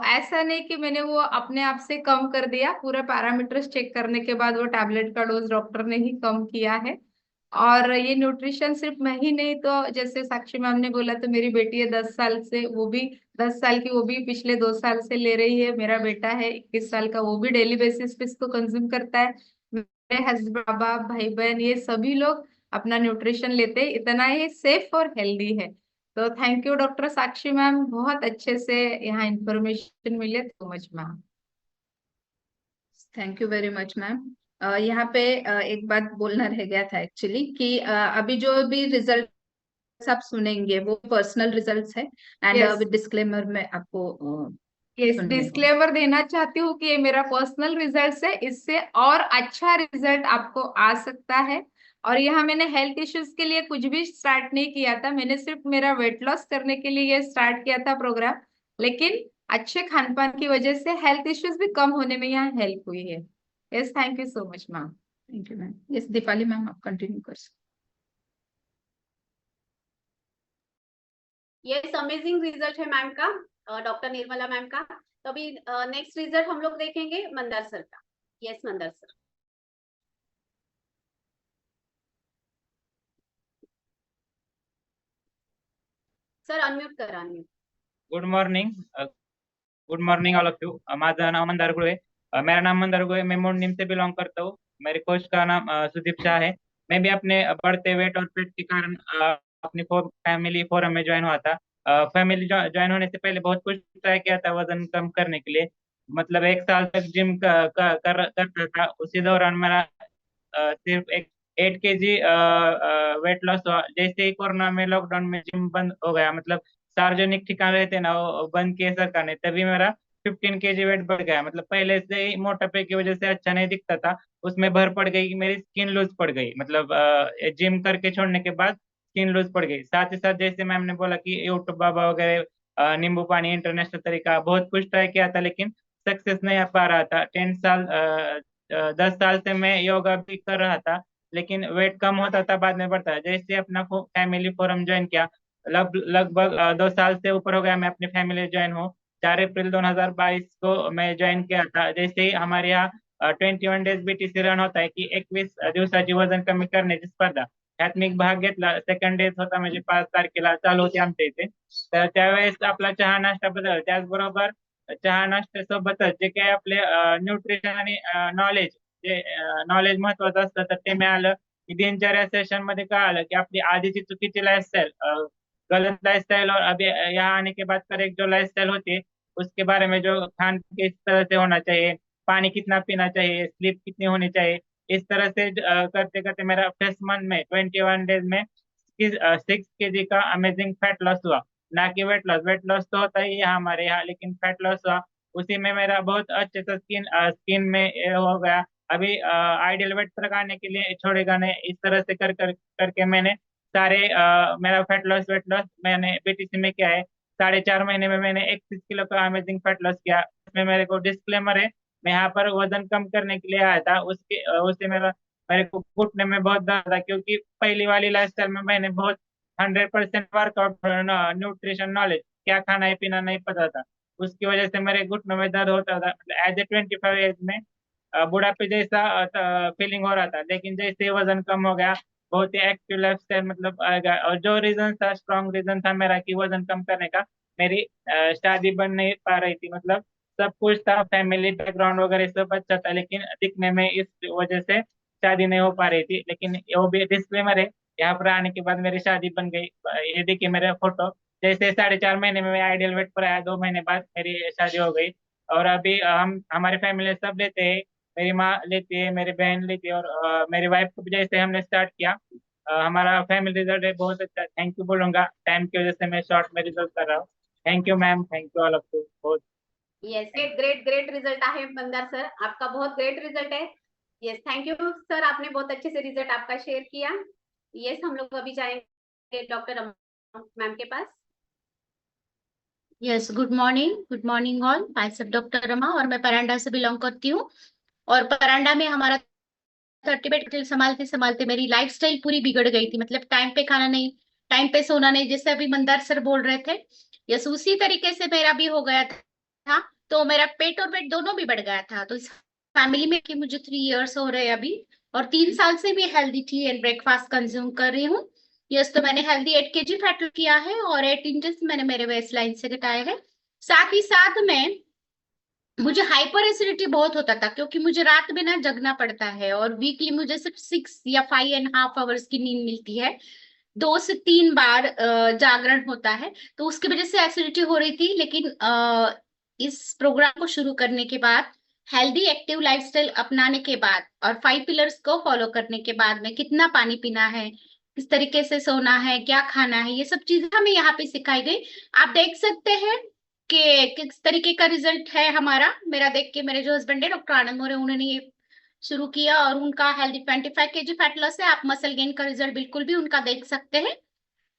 ऐसा नहीं कि मैंने वो अपने आप से कम कर दिया, पूरा पैरामीटर्स चेक करने के बाद वो टैबलेट का डोज डॉक्टर ने ही कम किया है। और ये न्यूट्रिशन सिर्फ मैं ही नहीं, तो जैसे साक्षी मैम ने बोला, तो मेरी बेटी है 10 साल से, वो भी 10 साल की, वो भी पिछले 2 साल से ले रही है। मेरा बेटा है 21 साल का, वो भी डेली बेसिस पे इसको कंज्यूम करता है। मेरे हस्बैंड, बाबा, भाई बहन, ये सभी लोग अपना न्यूट्रिशन लेते हैं। इतना ही सेफ और हेल्दी है। तो thank you doctor Sakshi ma'am, बहुत अच्छे से यहाँ इंफॉर्मेशन मिले, तो much ma'am. Thank you very much ma'am. यहाँ पे एक बात बोलना रह गया था एक्चुअली, कि अभी जो भी रिजल्ट आप सुनेंगे वो पर्सनल रिजल्ट्स है, एंड यस। विद डिस्क्लेमर में आपको यस, सुनने को। डिस्क्लेमर देना चाहती हूँ कि ये मेरा पर्सनल रिजल्ट है, इससे और अच्छा रिजल्ट आपको आ सकता है। और यहाँ मैंने हेल्थ इश्यूज के लिए कुछ भी स्टार्ट नहीं किया था, मैंने सिर्फ मेरा वेट लॉस करने के लिए ये स्टार्ट किया था प्रोग्राम। लेकिन अच्छे खान पान की वजह से हेल्थ इश्यूज भी कम होने में यहाँ हेल्प हुई है। Yes, thank you so much ma'am. Thank you ma'am. Yes Deepali ma'am, आप कंटिन्यू कर सकते। यस, अमेजिंग रिजल्ट है मैम का, डॉक्टर निर्मला मैम का। तो अभी नेक्स्ट रिजल्ट हम लोग देखेंगे मंदार सर का। Yes Mandar sir. Sir unmute करा, unmute. Good morning. Good morning all of you. माझं नाव मंदार गुळे। मेरा नाम मंदार गुळे, मैं मोड़ नीम से बिलोंग करता हूँ। मेरे कोच का नाम सुदीप शाह है। मैं भी अपने बढ़ते वेट और पेट के कारण अपनी फैमिली फोरम में ज्वाइन हुआ था। फैमिली ज्वाइन होने से पहले बहुत कुछ ट्राई किया था वजन कम करने के लिए। मतलब 1 साल तक जिम करता था। उसी दौरान मेरा सिर्फ एक 8 kg वेट लॉस हुआ। जैसे ही कोरोना में लॉकडाउन में जिम बंद हो गया, मतलब सार्वजनिक ठिकान रहते ना वो बंद किए सरकार ने, तभी मेरा 15 kg वेट बढ़ गया। मतलब पहले से ही मोटापे की वजह से अच्छा नहीं दिखता था, उसमें भर पड़ गई, मेरी स्किन लूज पड़ गई। मतलब जिम करके छोड़ने के बाद स्किन लूज पड़ गई। साथ ही साथ जैसे मैम ने बोला कि यूट्यूब बाबा वगैरह, नींबू पानी, इंटरनेशनल तरीका, बहुत कुछ ट्राई किया था लेकिन सक्सेस नहीं आ पा रहा था। 10 साल से मैं योगा भी कर रहा था लेकिन वेट कम होता था, बाद में बढ़ता। जैसे अपना फैमिली फोरम ज्वाइन किया, लगभग 2 साल से ऊपर हो गया मैं अपनी फैमिली ज्वाइन हूँ। 4 अप्रैल 2022 को मैं ज्वाइन किया था। जैसे ही हमारे यहाँ 21 डेज बीटीसी रन होता है की 21 दिवसाची वजन कमी करण्याची स्पर्धा, त्यात मी भाग घेतला। सेकंड डेज होता म्हणजे 5 तारखेला चालू होती आमच्या इथे। तर त्यावेळेस आपला चहा नाश्ता बदल, त्याचबरोबर चहा नाश्त्यासोबतच जे काही आपले न्यूट्रिशन आणि नॉलेज, जे नॉलेज महत्वाचं असतं तर ते मिळालं। की दिनचर्या सेशन मध्ये काय आलं की आपली आधीची चुकीची लाइफस्टाइल, गलत लाइफस्टाइल और अभी यहाँ आने के बाद करेक्ट जो लाइफस्टाइल होती है उसके बारे में, जो खान किस तरह से होना चाहिए, पानी कितना पीना चाहिए, स्लीप कितनी होनी चाहिए, इस तरह से करते करते मेरा फर्स्ट मंथ में 21 डेज में 6 kg का अमेजिंग फैट लॉस हुआ। ना कि वेट लॉस। वेट लॉस तो होता ही है हमारे यहाँ, लेकिन फैट लॉस हुआ। उसी में मेरा बहुत अच्छे से स्किन में हो गया। अभी आइडियल वेट तक आने के लिए छोड़ेगा नहीं, इस तरह से कर कर करके मैंने सारे मेरा फैट लॉस वेट लॉस मैंने बीटीसी में किया है। 4.5 महीने में मैंने 31 किलो का अमेजिंग फैट लॉस किया। इसमें मेरे को डिस्क्लेमर है, मैं यहाँ पर वजन कम करने के लिए आया था। उससे मेरे को घुटने में बहुत दर्द था, क्योंकि पहली वाली लाइफस्टाइल में मैंने बहुत 100% वर्कआउट, न्यूट्रिशन नॉलेज, क्या खाना है पीना नहीं पता था। उसकी वजह से मेरे घुटनों में दर्द होता था। एज ए 25 एज में बुढ़ापे जैसा फीलिंग हो रहा था। लेकिन जैसे ही वजन कम हो गया, बहुत ही एक्टिव लाइफस्टाइल मतलब आ गया। और जो रीजन था, स्ट्रॉन्ग रीजन था मेरा कि वजन कम करने का, मेरी शादी बन नहीं पा रही थी। मतलब सब कुछ था, फैमिली बैकग्राउंड वगैरह सब अच्छा था, लेकिन दिखने में इस वजह से शादी नहीं हो पा रही थी। लेकिन वो भी डिस्क्लेमर है, यहाँ पर आने के बाद मेरी शादी बन गई। ये देखिए मेरा फोटो। जैसे 4.5 महीने में मैं आइडियल वेट पर आया, 2 महीने बाद मेरी शादी हो गई। और अभी हम हमारे फैमिली सब लेते हैं। मेरी माँ लेती है, मेरी बहन लेती है, और मेरी वाइफ को भी जैसे हमने स्टार्ट किया। हमारा फैमिली रिजल्ट है बहुत अच्छा। थैंक यू बोलूंगा, टाइम की वजह से मैं शॉर्ट में रिजल्ट कर रहा हूँ। Thank you ma'am, thank you all of you बहुत। Yes, great great great result है मंदार सर, आपका बहुत ग्रेट रिजल्ट है। यस, थैंक यू सर, आपने बहुत अच्छे से रिजल्ट आपका शेयर किया। यस, हम लोग अभी जाएंगे डॉक्टर मैम के पास। Yes, good morning all. Myself doctor Rama और मैं परांडा से बिलोंग करती हूँ। और परांडा में हमारा 30 बेड संभालते संभालते मेरी लाइफस्टाइल पूरी बिगड़ गई थी। मतलब टाइम पे खाना नहीं, टाइम पे सोना नहीं, जैसे अभी मंदार सर बोल रहे थे। यस, उसी तरीके से मेरा भी हो गया था। तो मेरा पेट और वेट दोनों भी बढ़ गया था। तो इस फैमिली में कि मुझे 3 इयर्स हो रहे हैं अभी, और 3 साल से भी हेल्दी थी एंड ब्रेकफास्ट कंज्यूम कर रही हूँ। यस, तो मैंने हेल्दी 8 kg फैट किया है और 8 इंचेस मैंने मेरे वेस्ट लाइन से घटाए हैं। साथ ही साथ में मुझे हाइपर एसिडिटी बहुत होता था, क्योंकि मुझे रात में ना जगना पड़ता है और वीकली मुझे सिर्फ 6 या 5.5 आवर्स की नींद मिलती है। 2 से 3 बार जागरण होता है, तो उसकी वजह से एसिडिटी हो रही थी। लेकिन इस प्रोग्राम को शुरू करने के बाद, हेल्दी एक्टिव लाइफस्टाइल अपनाने के बाद और 5 पिलर्स को फॉलो करने के बाद में, कितना पानी पीना है, किस तरीके से सोना है, क्या खाना है, ये सब चीजें हमें यहाँ पे सिखाई गई। आप देख सकते हैं उसके किस तरीके का रिजल्ट है हमारा, मेरा देख के मेरे जो हस्बैंड है डॉक्टर आनंद मोरे, उन्होंने ये शुरू किया और उनका हेल्दी 25 kg फैट लॉस है। आप मसल गेन का रिजल्ट बिल्कुल भी उनका देख सकते हैं।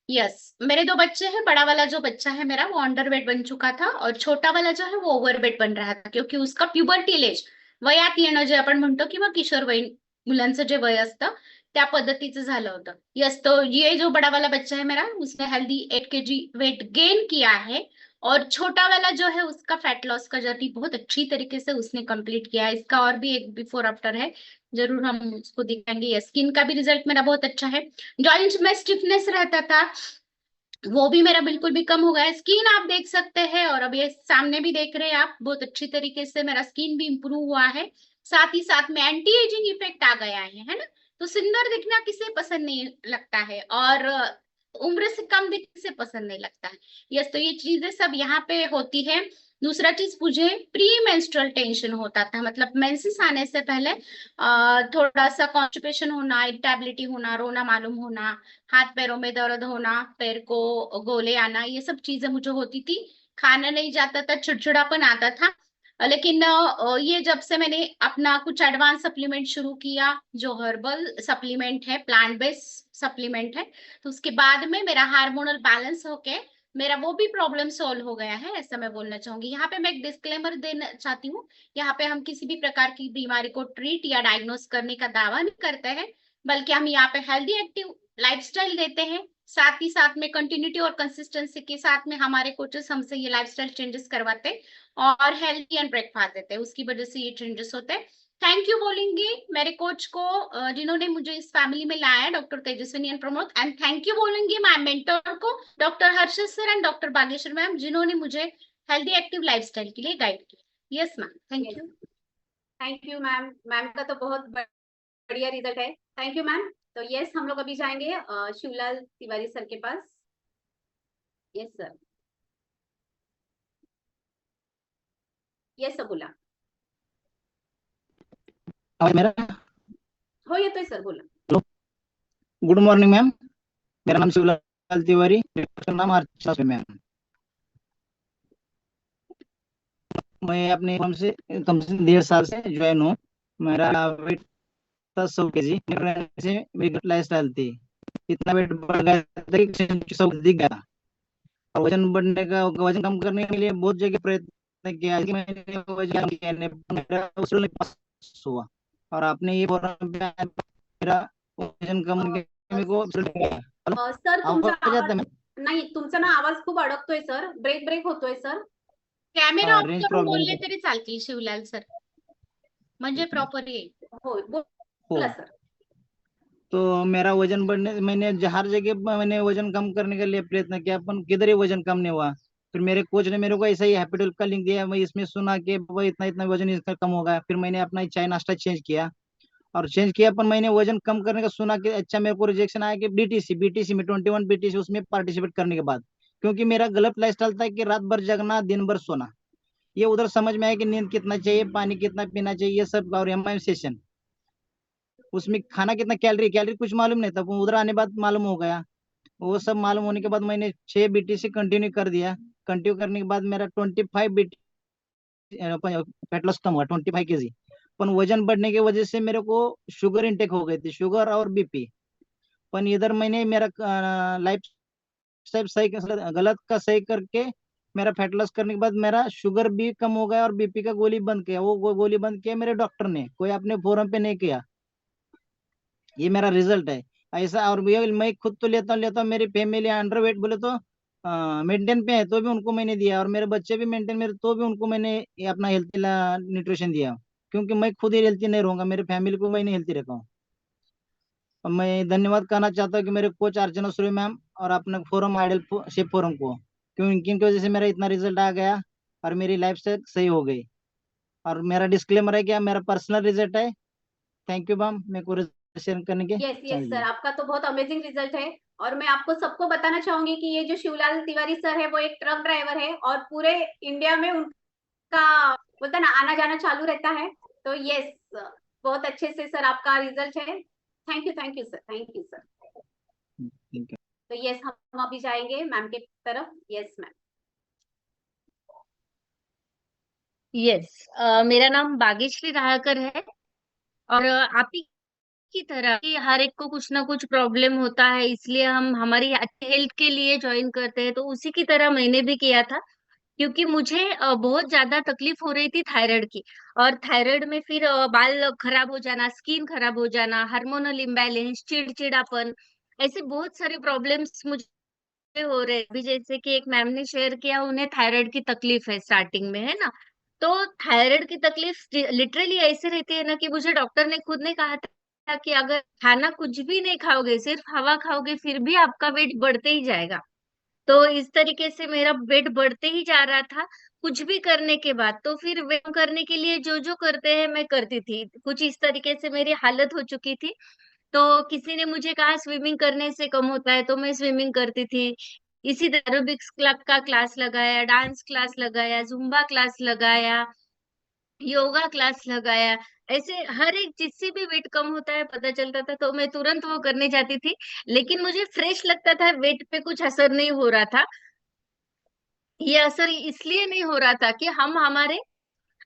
यस, मेरे 2 बच्चे हैं। बड़ा वाला जो बच्चा है मेरा वो अंडर वेट बन चुका था और छोटा वाला जो है वो ओव्हर वेट बन रहा था, क्योंकि उसका प्युबर्टी एज वयात येणं जे आपण म्हणतो किंवा किशोरवयीन मुलांचं जे वय असतं त्या पद्धतीचं झालं होतं। यस, तो ये जो बड़ा वाला बच्चा है मेरा उसने हेल्दी 8 kg वेट गेन किया है और छोटा वाला जो है उसका फैट लॉस का जर्नी बहुत अच्छी तरीके से उसने कंप्लीट किया है। इसका और भी एक बिफोर आफ्टर है, जरूर हम उसको दिखाएंगे। स्किन का भी रिजल्ट मेरा बहुत अच्छा है। जॉइंट्स में स्टिफनेस रहता था वो भी मेरा बिल्कुल भी कम हो गया है। स्किन आप देख सकते हैं और अब ये सामने भी देख रहे हैं आप, बहुत अच्छी तरीके से मेरा स्किन भी इम्प्रूव हुआ है। साथ ही साथ में एंटी एजिंग इफेक्ट आ गया है ना। तो सुंदर दिखना किसे पसंद नहीं लगता है और उम्र से कम दिखने से पसंद नहीं लगता है। यस, तो ये चीजें सब यहाँ पे होती है। दूसरा चीज, मुझे प्री मेंस्ट्रुअल टेंशन होता था, मतलब मेंसेस आने से पहले थोड़ा सा कॉन्स्टिपेशन होना, इरिटेबिलिटी होना, रोना मालूम होना, हाथ पैरों में दर्द होना, पैर को गोले आना, ये सब चीजें मुझे होती थी। खाना नहीं जाता था, चिड़चिड़ापन आता था। लेकिन ये जब से मैंने अपना कुछ एडवांस सप्लीमेंट शुरू किया, जो हर्बल सप्लीमेंट है, प्लांट बेस्ड सप्लीमेंट है, तो उसके बाद में मेरा हार्मोनल बैलेंस होके मेरा वो भी प्रॉब्लम सॉल्व हो गया है, ऐसा मैं बोलना चाहूंगी। यहाँ पे मैं एक डिस्क्लेमर देना चाहती हूँ, यहाँ पे हम किसी भी प्रकार की बीमारी को ट्रीट या डायग्नोस करने का दावा नहीं करते हैं, बल्कि हम यहाँ पे हेल्दी एक्टिव लाइफस्टाइल देते हैं। साथ ही साथ में कंटिन्यूटी और कंसिस्टेंसी के साथ में हमारे कोचेस हमसे ये लाइफस्टाइल चेंजेस करवाते हैं और हेल्दी एंड ब्रेकफास्ट देते हैं, उसकी वजह से ये चेंजेस होते हैं। थैंक यू बोलेंगे मेरे कोच को जिन्होंने मुझे इस फैमिली में लाया है, doctor Tejaswini and Pramod. And thank you बोलेंगे माय मेंटर को, doctor Harshad sir and doctor Bageshwar ma'am, जिन्होंने मुझे हेल्दी एक्टिव लाइफस्टाइल के लिए गाइड किया। Yes ma'am, thank you. Thank you ma'am. Ma'am का तो बहुत बढ़िया रिजल्ट है। Thank you ma'am. तो यस, हम लोग अभी जाएंगे शिवलाल तिवारी सर के पास। Yes sir. यस सर, बोला। आवाज मेरा? हो येतोय सर, बोला। गुड मॉर्निंग मैम, मेरा नाम शिवलाल तिवारी, मेरा नाम अर्चना मैम। मैं अपने कम से 1.5 साल से ज्वाइन हूँ। मेरा वेट था 100 kg। से मेरी लाइफ स्टाइल थी, इतना वेट बढ़ गया था कि 100 दिख गया। और वजन कम करने के लिए बहुत जगह प्रयत्न किया कि मैंने वजन कम किया, मेरा उसूल पास हुआ। और आपने ये फोरम पे मेरा वजन कम करने मेरे को सर तुमचा आवाज आवाज आता है? नाही, तुमचा ना आवाज खूप अडकतोय सर, ब्रेक ब्रेक होतोय सर। कॅमेरा ऑफ रेंज करून प्रॉब्लेम बोलले तरी चालतील शिवलाल सर, म्हणजे प्रॉपर येईल। हो, हो। बोला सर। तो मेरा वजन बढ़ने, मैंने हर जगह मैंने वजन कम करने के लिए प्रयत्न किया, पर किधर ही वजन कम नहीं हुआ। फिर मेरे कोच ने मेरे को ऐसा ही हैप्पी टूल का लिंक दिया, मैं इसमें सुना कि बाबा इतना इतना वजन इसका कम होगा। फिर मैंने अपना चाय नाश्ता चेंज किया और चेंज किया, पर मैंने वजन कम करने का सुना कि अच्छा, मेरे को रिजेक्शन आया कि बीटीसी में 21 बीटीसी उसमें पार्टिसिपेट करने के बाद, क्योंकि मेरा गलत लाइफस्टाइल था कि रात भर जगना दिन भर सोना। ये उधर समझ में आया कि नींद कितना चाहिए, पानी कितना पीना चाहिए, ये सब। और एमआईएम सेशन, उसमें खाना कितना कैलोरी कैलोरी कुछ मालूम नहीं था, वो उधर आने बाद मालूम हो गया। वो सब मालूम होने के बाद मैंने 6 बीटीसी कंटिन्यू कर दिया। कंटिन्यू करने के बाद मेरा 25 बीटी फैट लॉस कम हुआ, 25 kg। पर वजन बढ़ने की वजह से मेरे को शुगर इंटेक हो गई थी, शुगर और बीपी। पर इधर मैंने मेरा लाइफ स्टाइल सही गलत का सही करके मेरा फैट लॉस करने के बाद मेरा शुगर भी कम हो गया और बीपी का गोली बंद किया। वो गोली बंद किया मेरे डॉक्टर ने, कोई अपने फोरम पे नहीं किया। ये मेरा रिजल्ट है ऐसा। और ये मैं खुद तो लेता हूँ, मेरी फैमिली अंडर वेट बोले तो मेंटेन पे है, तो भी उनको मैंने दिया। और मेरे बच्चे भी मेंटेन मेरे, तो भी उनको मैंने ये अपना हेल्थी न्यूट्रिशन दिया, क्योंकि मैं खुद ही हेल्थी नहीं रहूंगा, मेरे फैमिली को मैं नहीं हेल्थी रखा हूँ। और मैं धन्यवाद कहना चाहता हूँ कि मेरे कोच अर्चना सूर्य मैम और अपने फोरम आइडल शेप फोरम को, क्योंकि इनकी वजह से मेरा इतना रिजल्ट आ गया और मेरी लाइफ से सही हो गई। और मेरा डिस्क्लेमर है कि मेरा पर्सनल रिजल्ट है। थैंक यू मैम, मेरे को शेयर करने के यस यस सर, आपका तो बहुत अमेजिंग रिजल्ट है। और मैं आपको सबको बताना चाहूंगी कि ये जो शिवलाल तिवारी सर है वो एक ट्रक ड्राइवर है और पूरे इंडिया में उनका बोलता ना आना जाना चालू रहता है। तो यस, बहुत अच्छे से सर आपका रिजल्ट है। Thank you sir, thank you sir. तो यस, हम अभी जाएंगे मैम के तरफ। Yes ma'am. यस, मेरा नाम भाग्यश्री राहकर है। और आप ही की तरह कि हर एक को कुछ ना कुछ प्रॉब्लम होता है, इसलिए हम हमारी अच्छी हेल्थ के लिए ज्वाइन करते हैं, तो उसी की तरह मैंने भी किया था। क्योंकि मुझे बहुत ज्यादा तकलीफ हो रही थी थायराइड की। और थायराइड में फिर बाल खराब हो जाना, स्किन खराब हो जाना, हार्मोनल इम्बैलेंस, चिड़चिड़ापन, ऐसे बहुत सारे प्रॉब्लम्स मुझे हो रहे हैं। अभी जैसे कि एक मैम ने शेयर किया, उन्हें थायराइड की तकलीफ है स्टार्टिंग में, है ना। तो थायराइड की तकलीफ लिटरली ऐसे रहती है ना कि मुझे डॉक्टर ने खुद ने कहा था कि अगर खाना कुछ भी नहीं खाओगे, सिर्फ हवा खाओगे, फिर भी आपका वेट बढ़ते ही जाएगा। तो इस तरीके से मेरा वेट बढ़ते ही जा रहा था कुछ भी करने के बाद। तो फिर वेट करने के लिए जो जो करते हैं मैं करती थी, कुछ इस तरीके से मेरी हालत हो चुकी थी। तो किसी ने मुझे कहा स्विमिंग करने से कम होता है, तो मैं स्विमिंग करती थी। इसी तरह एरोबिक्स क्लब का क्लास लगाया, डांस क्लास लगाया, जुम्बा क्लास लगाया, योगा क्लास लगाया। ऐसे हर एक जिससे भी वेट कम होता है पता चलता था, तो मैं तुरंत वो करने जाती थी। लेकिन मुझे फ्रेश लगता था, वेट पे कुछ असर नहीं हो रहा था। ये असर इसलिए नहीं हो रहा था कि हम हमारे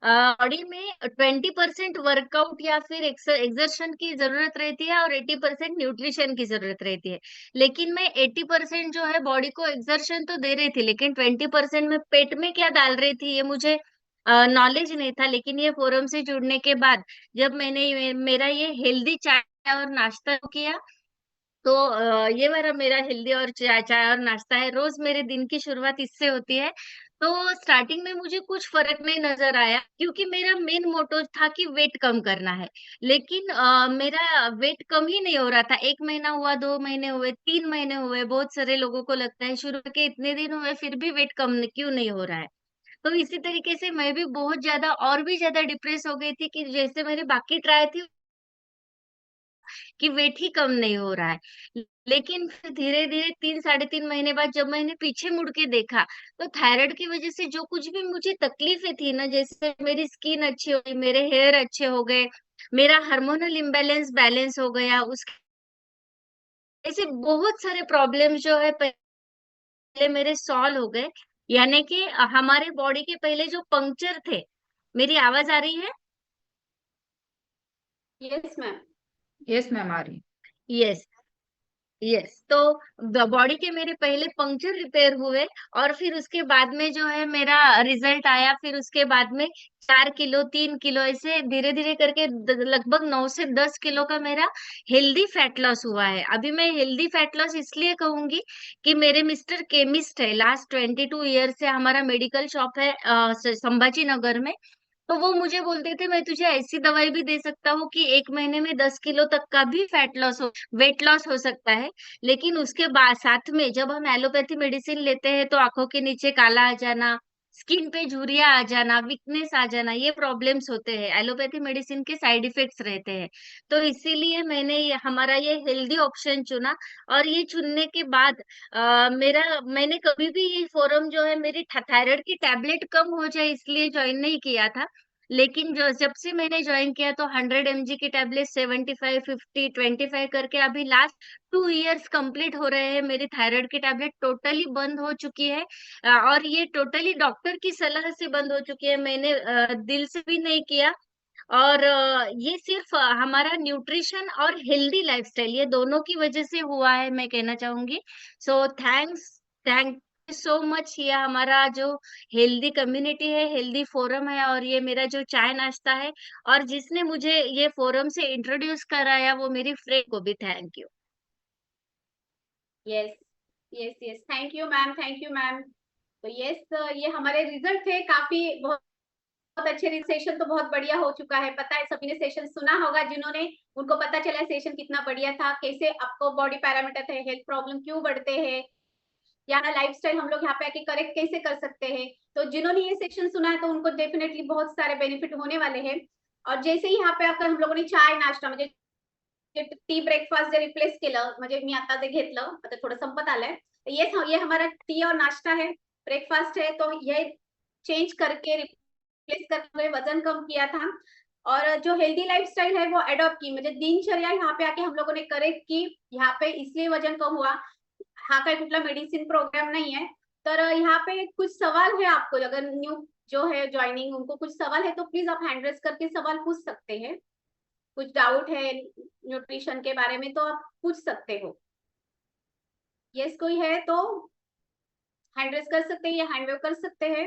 बॉडी में 20% वर्कआउट या फिर एक्सर्शन की जरूरत रहती है और 80% न्यूट्रिशन की जरूरत रहती है। लेकिन मैं 80% जो है बॉडी को एक्सर्शन तो दे रही थी, लेकिन 20% में पेट में क्या डाल रही थी ये मुझे नॉलेज नहीं था। लेकिन ये फोरम से जुड़ने के बाद जब मैंने मेरा ये हेल्दी चाय और नाश्ता किया, तो ये मेरा मेरा हेल्दी और चाय चाय और नाश्ता है। रोज मेरे दिन की शुरुआत इससे होती है। तो स्टार्टिंग में मुझे कुछ फर्क नहीं नजर आया, क्योंकि मेरा मेन मोटो था कि वेट कम करना है। लेकिन मेरा वेट कम ही नहीं हो रहा था। 1 महीना हुआ, 2 महीने हुए, 3 महीने हुए, बहुत सारे लोगों को लगता है शुरू के इतने दिन हुए फिर भी वेट कम क्यों नहीं हो रहा है। तो इसी तरीके से मैं भी बहुत ज्यादा और भी ज्यादा डिप्रेस हो गई थी कि जैसे मेरे बाकी ट्राई थी कि वेट ही कम नहीं हो रहा है। लेकिन फिर धीरे-धीरे 3 साढ़े 3 महीने बाद जब मैंने पीछे मुड़ के देखा, तो थायराइड की वज़ह से जो कुछ भी मुझे तकलीफ़ें थी ना, जैसे मेरी स्किन अच्छी हो गई, मेरे हेयर अच्छे हो गए, मेरा हार्मोनल इम्बैलेंस बैलेंस हो गया, उसके ऐसे बहुत सारे प्रॉब्लम जो है पहले मेरे सॉल्व हो गए। यानी कि हमारे बॉडी के पहले जो पंक्चर थे। मेरी आवाज़ आ रही है? Yes ma'am. यस मैम, आ रही है। यस। यस, तो बॉडी के मेरे पहले पंक्चर रिपेयर हुए। और फिर उसके बाद में जो है मेरा रिजल्ट आया। फिर उसके बाद में 4 किलो, 3 किलो, ऐसे धीरे धीरे करके लगभग 9 से 10 किलो का मेरा हेल्दी फैट लॉस हुआ है। अभी मैं हेल्दी फैट लॉस इसलिए कहूंगी कि मेरे मिस्टर केमिस्ट है, लास्ट 22 ईयर से हमारा मेडिकल शॉप है संभाजी नगर में। तो वो मुझे बोलते थे मैं तुझे ऐसी दवाई भी दे सकता हूँ कि 1 महीने में 10 किलो तक का भी वेट लॉस हो सकता है। लेकिन उसके बाद साथ में जब हम एलोपैथी मेडिसिन लेते हैं तो आंखों के नीचे काला आ जाना, स्किन पे झुर्रियां आ जाना, वीकनेस आ जाना, ये प्रॉब्लम्स होते हैं। एलोपैथी मेडिसिन के साइड इफेक्ट्स रहते हैं। तो इसीलिए मैंने हमारा ये हेल्दी ऑप्शन चुना। और ये चुनने के बाद मैंने कभी भी ये फोरम जो है मेरी थायराइड की टैबलेट कम हो जाए इसलिए ज्वाइन नहीं किया था। लेकिन जो जब से मैंने ज्वाइन किया तो 100 mg की टैबलेट 75, 50, 25 करके अभी लास्ट 2 इयर्स कंप्लीट हो रहे हैं। मेरी थायराइड की टैबलेट टोटली बंद हो चुकी है। और ये टोटली डॉक्टर की सलाह से बंद हो चुकी है। मैंने दिल से भी नहीं किया। और ये सिर्फ हमारा न्यूट्रिशन और हेल्दी लाइफस्टाइल, ये दोनों की वजह से हुआ है, मैं कहना चाहूंगी। So thank you so much. ये हमारा जो हेल्दी कम्युनिटी है, हेल्दी फोरम है, और ये मेरा जो चाय नाश्ता है, और जिसने मुझे ये फोरम से इंट्रोड्यूस कराया वो मेरी फ्रेंड को भी thank you. Yes yes yes, thank you ma'am, thank you ma'am. तो यस, ये हमारे रिजल्ट थे काफी बहुत बहुत अच्छे। सेशन तो बहुत बढ़िया हो चुका है। पता है सभी ने सेशन सुना होगा, जिन्होंने उनको पता चला सेशन कितना बढ़िया था, कैसे आपको बॉडी पैरामीटर थे, हेल्थ प्रॉब्लम क्यों बढ़ते हैं, या ना लाइफस्टाइल हम लोग यहाँ पे आके करेक्ट कैसे कर सकते हैं। तो जिन्होंने ये सेशन सुना है तो उनको डेफिनेटली बहुत सारे बेनिफिट होने वाले हैं। और जैसे ही यहाँ पे आकर हम लोगों ने चाय नाश्ता म्हणजे टी ब्रेकफास्ट जे रिप्लेस केलं, म्हणजे मी आता जे घेतलं आता थोडं संपत आलंय। ये हमारा टी और नाश्ता है, ब्रेकफास्ट है। तो ये चेंज करके रिप्लेस करके वजन कम किया था। और जो हेल्दी लाइफस्टाइल है वो एडॉप्ट की, म्हणजे दिनचर्या यहाँ पे आके हम लोगों ने करेक्ट की। यहाँ पे इसलिए वजन कम हुआ। हा काही कुठला मेडिसिन प्रोग्राम नाही है। तर यहाँ पे कुछ सवाल है आपको, अगर न्यू जो है ज्वाइनिंग, उनको कुछ सवाल है तो प्लीज आप हैंड रेस करके सवाल पूछ सकते हैं। कुछ डाउट है न्यूट्रिशन के बारे में तो आप पूछ सकते हो। यस कोई है तो हैंड रेस कर सकते हैं या हैंड वेव कर सकते हैं।